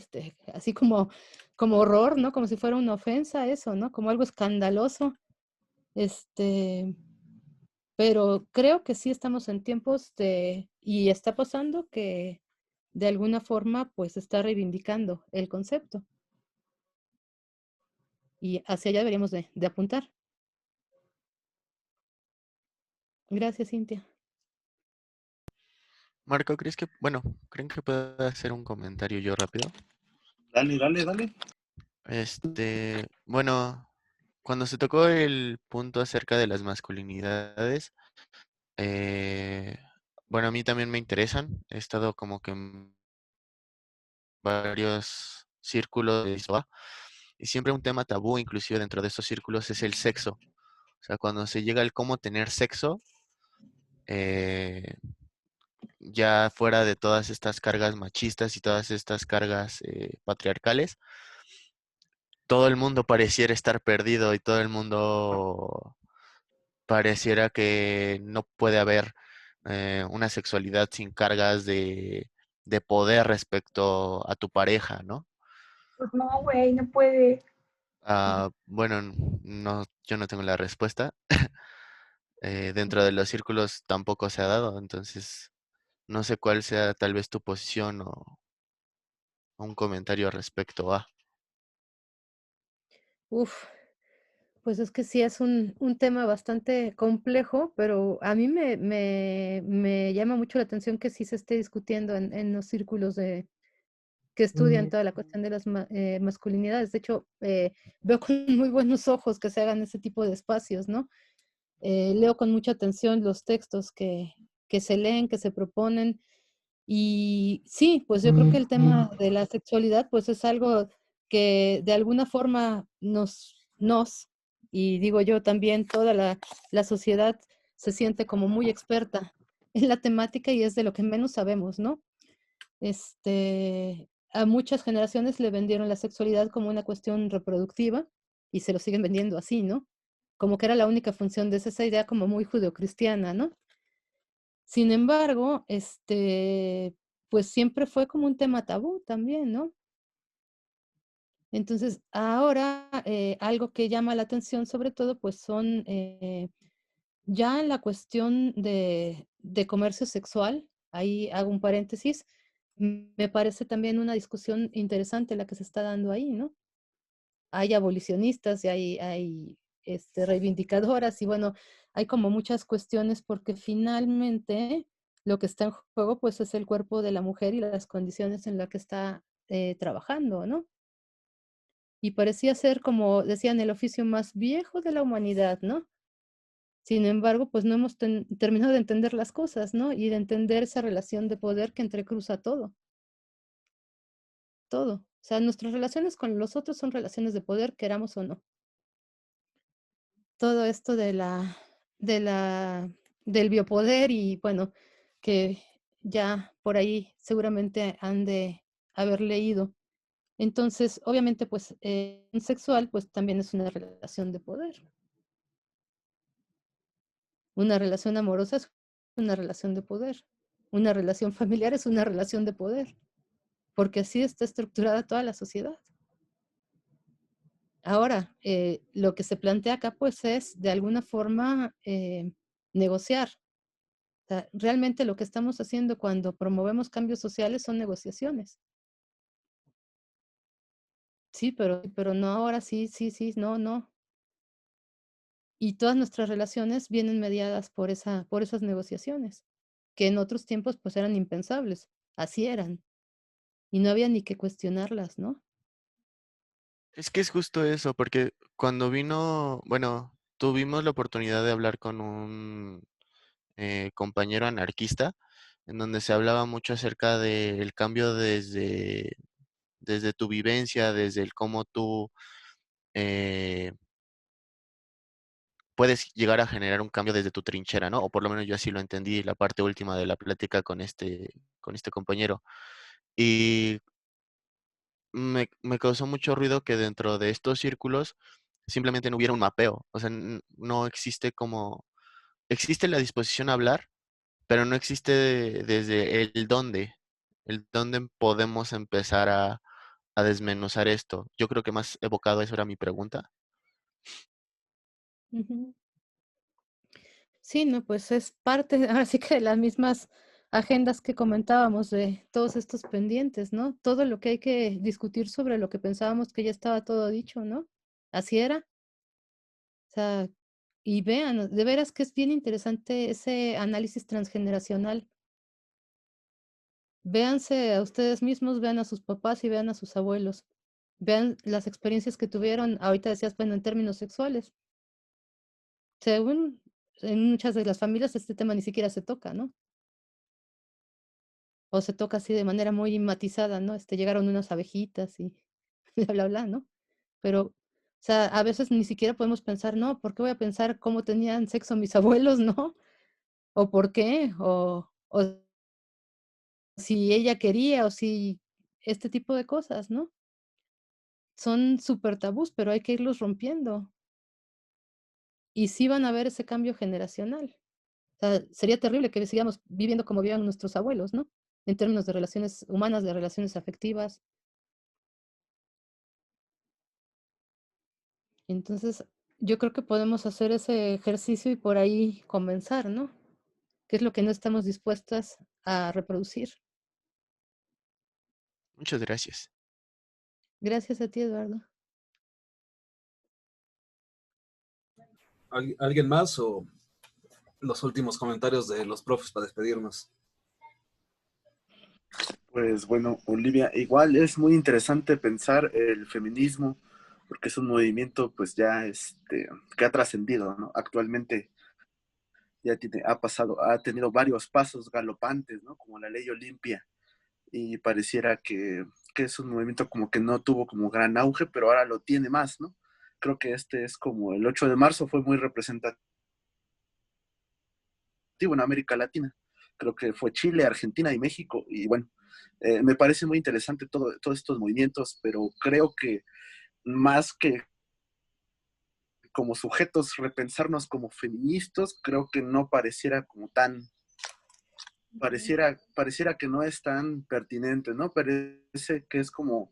así como horror, ¿no? Como si fuera una ofensa eso, ¿no? Como algo escandaloso. Este, pero creo que sí estamos en tiempos y está pasando que de alguna forma, pues está reivindicando el concepto. Y hacia allá deberíamos de apuntar. Gracias, Cintia. Marco, ¿creen que pueda hacer un comentario yo rápido? Dale, dale, dale. Bueno, cuando se tocó el punto acerca de las masculinidades, eh, bueno, a mí también me interesan. He estado como que en varios círculos de SOA, y siempre un tema tabú, inclusive dentro de estos círculos, es el sexo. O sea, cuando se llega al cómo tener sexo, eh, ya fuera de todas estas cargas machistas y todas estas cargas patriarcales, todo el mundo pareciera estar perdido y todo el mundo pareciera que no puede haber una sexualidad sin cargas de poder respecto a tu pareja, ¿no? Pues no, güey, no puede. Bueno, no, yo no tengo la respuesta. Dentro de los círculos tampoco se ha dado, entonces no sé cuál sea tal vez tu posición o un comentario respecto a. Uf, pues es que sí es un tema bastante complejo, pero a mí me llama mucho la atención que sí se esté discutiendo en los círculos que estudian toda la cuestión de las masculinidades. De hecho, veo con muy buenos ojos que se hagan ese tipo de espacios, ¿no? Leo con mucha atención los textos que se leen, que se proponen. Y sí, pues yo creo que el tema de la sexualidad, pues es algo que de alguna forma y digo yo también, toda la sociedad se siente como muy experta en la temática, y es de lo que menos sabemos, ¿no? A muchas generaciones le vendieron la sexualidad como una cuestión reproductiva y se lo siguen vendiendo así, ¿no? Como que era la única función de esa idea como muy judeocristiana, ¿no? Sin embargo, pues siempre fue como un tema tabú también, ¿no? Entonces, ahora algo que llama la atención sobre todo, pues son ya en la cuestión de comercio sexual, ahí hago un paréntesis, me parece también una discusión interesante la que se está dando ahí, ¿no? Hay abolicionistas y hay reivindicadoras y bueno, hay como muchas cuestiones porque finalmente lo que está en juego pues es el cuerpo de la mujer y las condiciones en las que está trabajando, ¿no? Y parecía ser, como decían, el oficio más viejo de la humanidad, ¿no? Sin embargo, pues no hemos terminado de entender las cosas, ¿no? Y de entender esa relación de poder que entrecruza todo, todo. O sea, nuestras relaciones con los otros son relaciones de poder, queramos o no. Todo esto de la, del biopoder y bueno, que ya por ahí seguramente han de haber leído. Entonces, obviamente, pues, sexual, pues también es una relación de poder. Una relación amorosa es una relación de poder. Una relación familiar es una relación de poder, porque así está estructurada toda la sociedad. Ahora, lo que se plantea acá, pues, es de alguna forma negociar. O sea, realmente lo que estamos haciendo cuando promovemos cambios sociales son negociaciones. Sí, pero no ahora, sí, sí, sí, no, no. Y todas nuestras relaciones vienen mediadas por esas negociaciones, que en otros tiempos pues eran impensables, así eran, y no había ni que cuestionarlas, ¿no? Es que es justo eso, porque cuando vino, bueno, tuvimos la oportunidad de hablar con un compañero anarquista, en donde se hablaba mucho acerca del cambio desde tu vivencia, desde el cómo tú eh, puedes llegar a generar un cambio desde tu trinchera, ¿no? O por lo menos yo así lo entendí, la parte última de la plática con este compañero. Y me causó mucho ruido que dentro de estos círculos simplemente no hubiera un mapeo. O sea, no existe como, existe la disposición a hablar, pero no existe desde el dónde podemos empezar a desmenuzar esto. Yo creo que más evocado eso era mi pregunta. Ujú. Sí, no, pues es parte, ahora sí que de las mismas agendas que comentábamos de todos estos pendientes, ¿no? Todo lo que hay que discutir sobre lo que pensábamos que ya estaba todo dicho, ¿no? Así era. O sea, y vean, de veras que es bien interesante ese análisis transgeneracional. Véanse a ustedes mismos, vean a sus papás y vean a sus abuelos. Vean las experiencias que tuvieron, ahorita decías, bueno, en términos sexuales. Según en muchas de las familias este tema ni siquiera se toca, ¿no? O se toca así de manera muy matizada, ¿no? Llegaron unas abejitas y bla, bla, bla, ¿no? Pero, o sea, a veces ni siquiera podemos pensar, no, ¿por qué voy a pensar cómo tenían sexo mis abuelos, no? O por qué, o si ella quería, o si este tipo de cosas, ¿no? Son súper tabús, pero hay que irlos rompiendo. Y sí van a ver ese cambio generacional. O sea, sería terrible que sigamos viviendo como vivían nuestros abuelos, ¿no? En términos de relaciones humanas, de relaciones afectivas. Entonces, yo creo que podemos hacer ese ejercicio y por ahí comenzar, ¿no? ¿Qué es lo que no estamos dispuestas a reproducir? Muchas gracias. Gracias a ti, Eduardo. ¿Alguien más o los últimos comentarios de los profes para despedirnos? Pues bueno, Olivia, igual es muy interesante pensar el feminismo, porque es un movimiento pues ya que ha trascendido, ¿no? Actualmente ya ha tenido varios pasos galopantes, ¿no? Como la ley Olimpia, y pareciera que es un movimiento como que no tuvo como gran auge, pero ahora lo tiene más, ¿no? Creo que este es como el 8 de marzo fue muy representativo en América Latina. Creo que fue Chile, Argentina y México, y bueno, Me parece muy interesante todos estos movimientos, pero creo que más que como sujetos repensarnos como feministas, creo que no pareciera como tan, pareciera que no es tan pertinente, ¿no? Parece que es como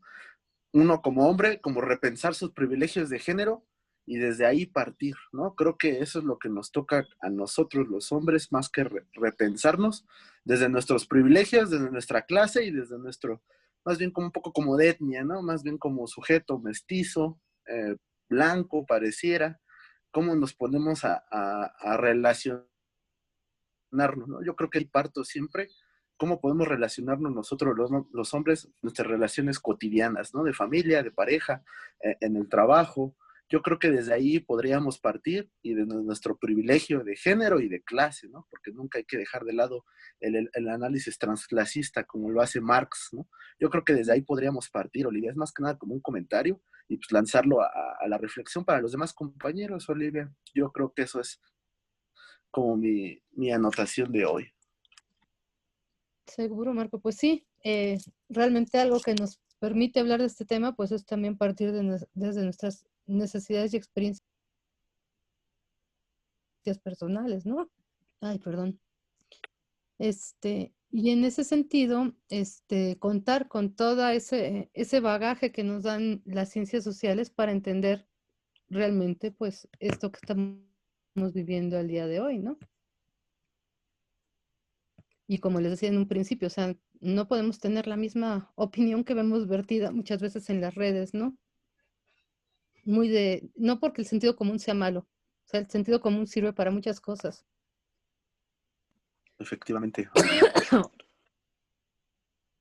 uno como hombre, como repensar sus privilegios de género y desde ahí partir, ¿no? Creo que eso es lo que nos toca a nosotros los hombres, más que repensarnos desde nuestros privilegios, desde nuestra clase y desde nuestro, más bien como un poco como de etnia, ¿no? Más bien como sujeto mestizo, blanco, pareciera, cómo nos ponemos a relacionarnos, ¿no? Yo creo que el parto siempre, cómo podemos relacionarnos nosotros los hombres, nuestras relaciones cotidianas, ¿no? De familia, de pareja, en el trabajo. Yo creo que desde ahí podríamos partir y de nuestro privilegio de género y de clase, ¿no? Porque nunca hay que dejar de lado el análisis transclasista como lo hace Marx, ¿no? Yo creo que desde ahí podríamos partir, Olivia. Es más que nada como un comentario y pues lanzarlo a la reflexión para los demás compañeros, Olivia. Yo creo que eso es como mi anotación de hoy. Seguro, Marco. Pues sí, realmente algo que nos permite hablar de este tema, pues es también partir desde nuestras necesidades y experiencias personales, ¿no? Ay, perdón. Y en ese sentido, contar con todo ese bagaje que nos dan las ciencias sociales para entender realmente, pues, esto que estamos viviendo al día de hoy, ¿no? Y como les decía en un principio, o sea, no podemos tener la misma opinión que vemos vertida muchas veces en las redes, ¿no? No porque el sentido común sea malo, o sea, el sentido común sirve para muchas cosas. Efectivamente.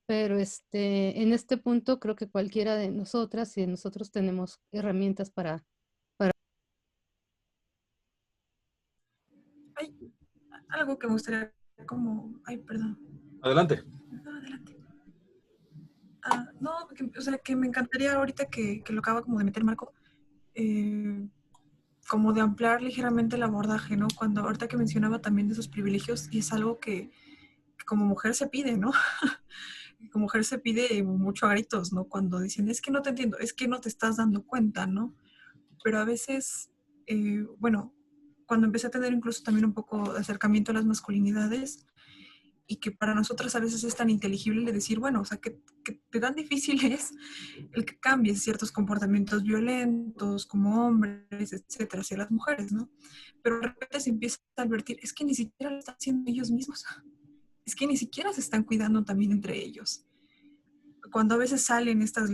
Pero en este punto creo que cualquiera de nosotras y de nosotros tenemos herramientas para... Hay algo que me gustaría como... Ay, perdón. Adelante. No, adelante. No, o sea, que me encantaría ahorita que lo acaba como de meter Marco, como de ampliar ligeramente el abordaje, ¿no? Cuando ahorita que mencionaba también de esos privilegios, y es algo que como mujer se pide, ¿no? Como mujer se pide mucho a gritos, ¿no? Cuando dicen, es que no te entiendo, es que no te estás dando cuenta, ¿no? Pero a veces, bueno, cuando empecé a tener incluso también un poco de acercamiento a las masculinidades, y que para nosotras a veces es tan inteligible de decir, bueno, o sea, que tan difícil es el que cambies ciertos comportamientos violentos como hombres, etcétera, hacia las mujeres, ¿no? Pero de repente se empieza a advertir, es que ni siquiera lo están haciendo ellos mismos, es que ni siquiera se están cuidando también entre ellos. Cuando a veces salen estos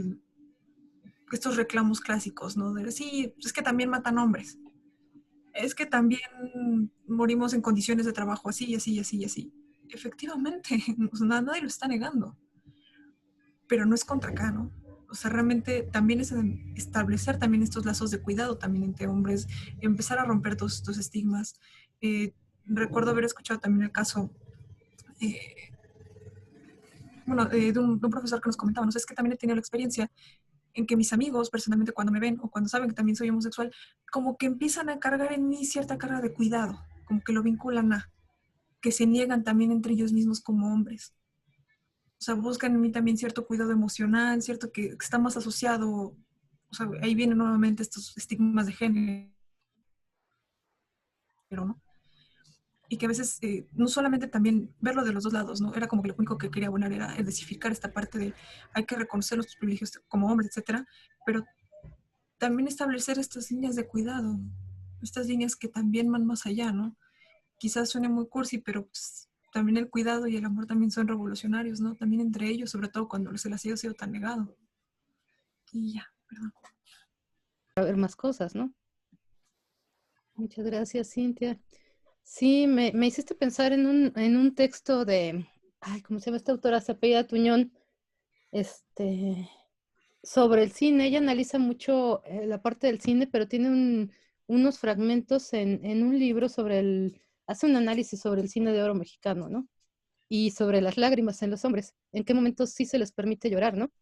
reclamos clásicos, ¿no? De sí, es que también matan hombres, es que también morimos en condiciones de trabajo así y así y así y así. Efectivamente, nadie lo está negando, pero no es contra acá, ¿no? O sea, realmente también es establecer también estos lazos de cuidado también entre hombres, empezar a romper todos estos estigmas. Recuerdo haber escuchado también el caso, bueno, de un profesor que nos comentaba, no sé, es que también he tenido la experiencia en que mis amigos, personalmente, cuando me ven o cuando saben que también soy homosexual, como que empiezan a cargar en mí cierta carga de cuidado, como que lo vinculan a, que se niegan también entre ellos mismos como hombres. O sea, buscan en mí también cierto cuidado emocional, cierto que está más asociado, o sea, ahí vienen nuevamente estos estigmas de género, ¿no? Y que a veces, no solamente también verlo de los dos lados, ¿no? Era como que lo único que quería abonar era especificar esta parte de hay que reconocer nuestros privilegios como hombres, etcétera, pero también establecer estas líneas de cuidado, estas líneas que también van más allá, ¿no? Quizás suene muy cursi, pero pues, también el cuidado y el amor también son revolucionarios, ¿no? También entre ellos, sobre todo cuando se les ha sido tan negado. Y ya, perdón. A ver más cosas, ¿no? Muchas gracias, Cintia. Sí, me hiciste pensar en un texto de, ay, ¿cómo se llama esta autora? Se apellida Tuñón, sobre el cine. Ella analiza mucho la parte del cine, pero tiene unos fragmentos en un libro hace un análisis sobre el cine de oro mexicano, ¿no? Y sobre las lágrimas en los hombres. ¿En qué momentos sí se les permite llorar, no?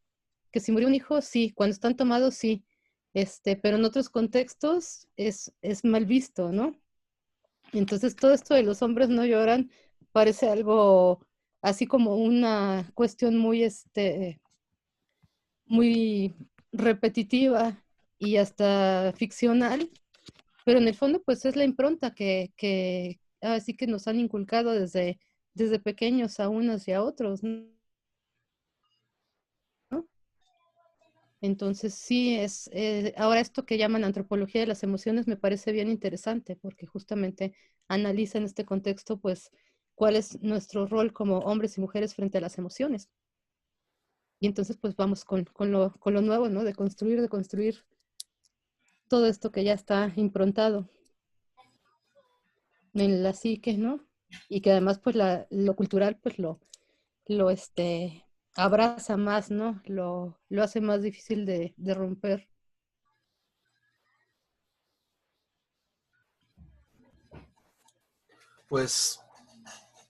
Que si murió un hijo, sí. Cuando están tomados, sí. Pero en otros contextos es mal visto, ¿no? Entonces todo esto de los hombres no lloran parece algo así como una cuestión muy, muy repetitiva y hasta ficcional, pero en el fondo pues es la impronta que así que nos han inculcado desde pequeños a unos y a otros, ¿no? Entonces sí, ahora esto que llaman antropología de las emociones me parece bien interesante porque justamente analiza en este contexto pues cuál es nuestro rol como hombres y mujeres frente a las emociones. Y entonces pues vamos con lo nuevo, ¿no? De construir todo esto que ya está improntado en la psique, ¿no? Y que además pues lo cultural pues lo abraza más, ¿no? Lo hace más difícil de romper. Pues,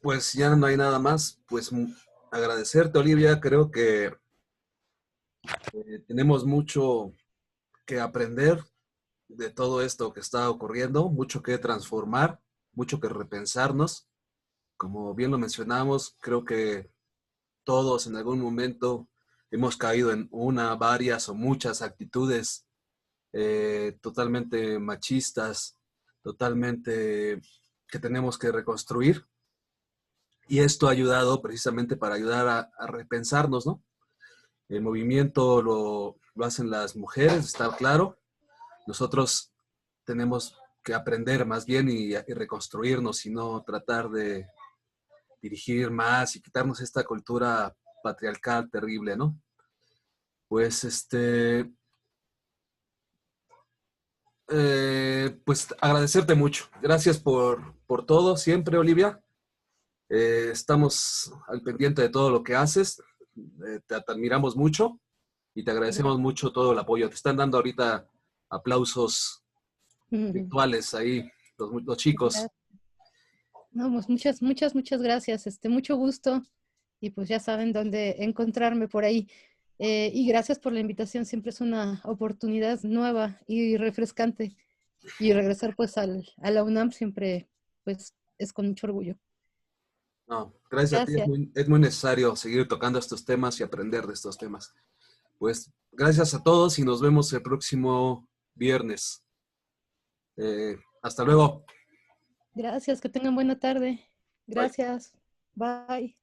pues ya no hay nada más. Pues agradecerte, Olivia. Creo que tenemos mucho que aprender de todo esto que está ocurriendo, mucho que transformar, mucho que repensarnos. Como bien lo mencionamos, creo que todos en algún momento hemos caído en una, varias o muchas actitudes totalmente machistas, totalmente que tenemos que reconstruir. Y esto ha ayudado precisamente para ayudar a repensarnos, ¿no? El movimiento lo hacen las mujeres, está claro. Nosotros tenemos que aprender más bien y reconstruirnos y no tratar de dirigir más y quitarnos esta cultura patriarcal terrible, ¿no? Pues pues agradecerte mucho. Gracias por todo siempre, Olivia. Estamos al pendiente de todo lo que haces. Te admiramos mucho y te agradecemos mucho todo el apoyo. Te están dando ahorita aplausos virtuales ahí, los chicos. No, pues muchas gracias. Mucho gusto y pues ya saben dónde encontrarme por ahí. Y gracias por la invitación. Siempre es una oportunidad nueva y refrescante. Y regresar pues a la UNAM siempre pues es con mucho orgullo. No, gracias a ti. Gracias. Es muy necesario seguir tocando estos temas y aprender de estos temas. Pues gracias a todos y nos vemos el próximo viernes. Hasta luego. Gracias, que tengan buena tarde. Bye. Gracias. Bye.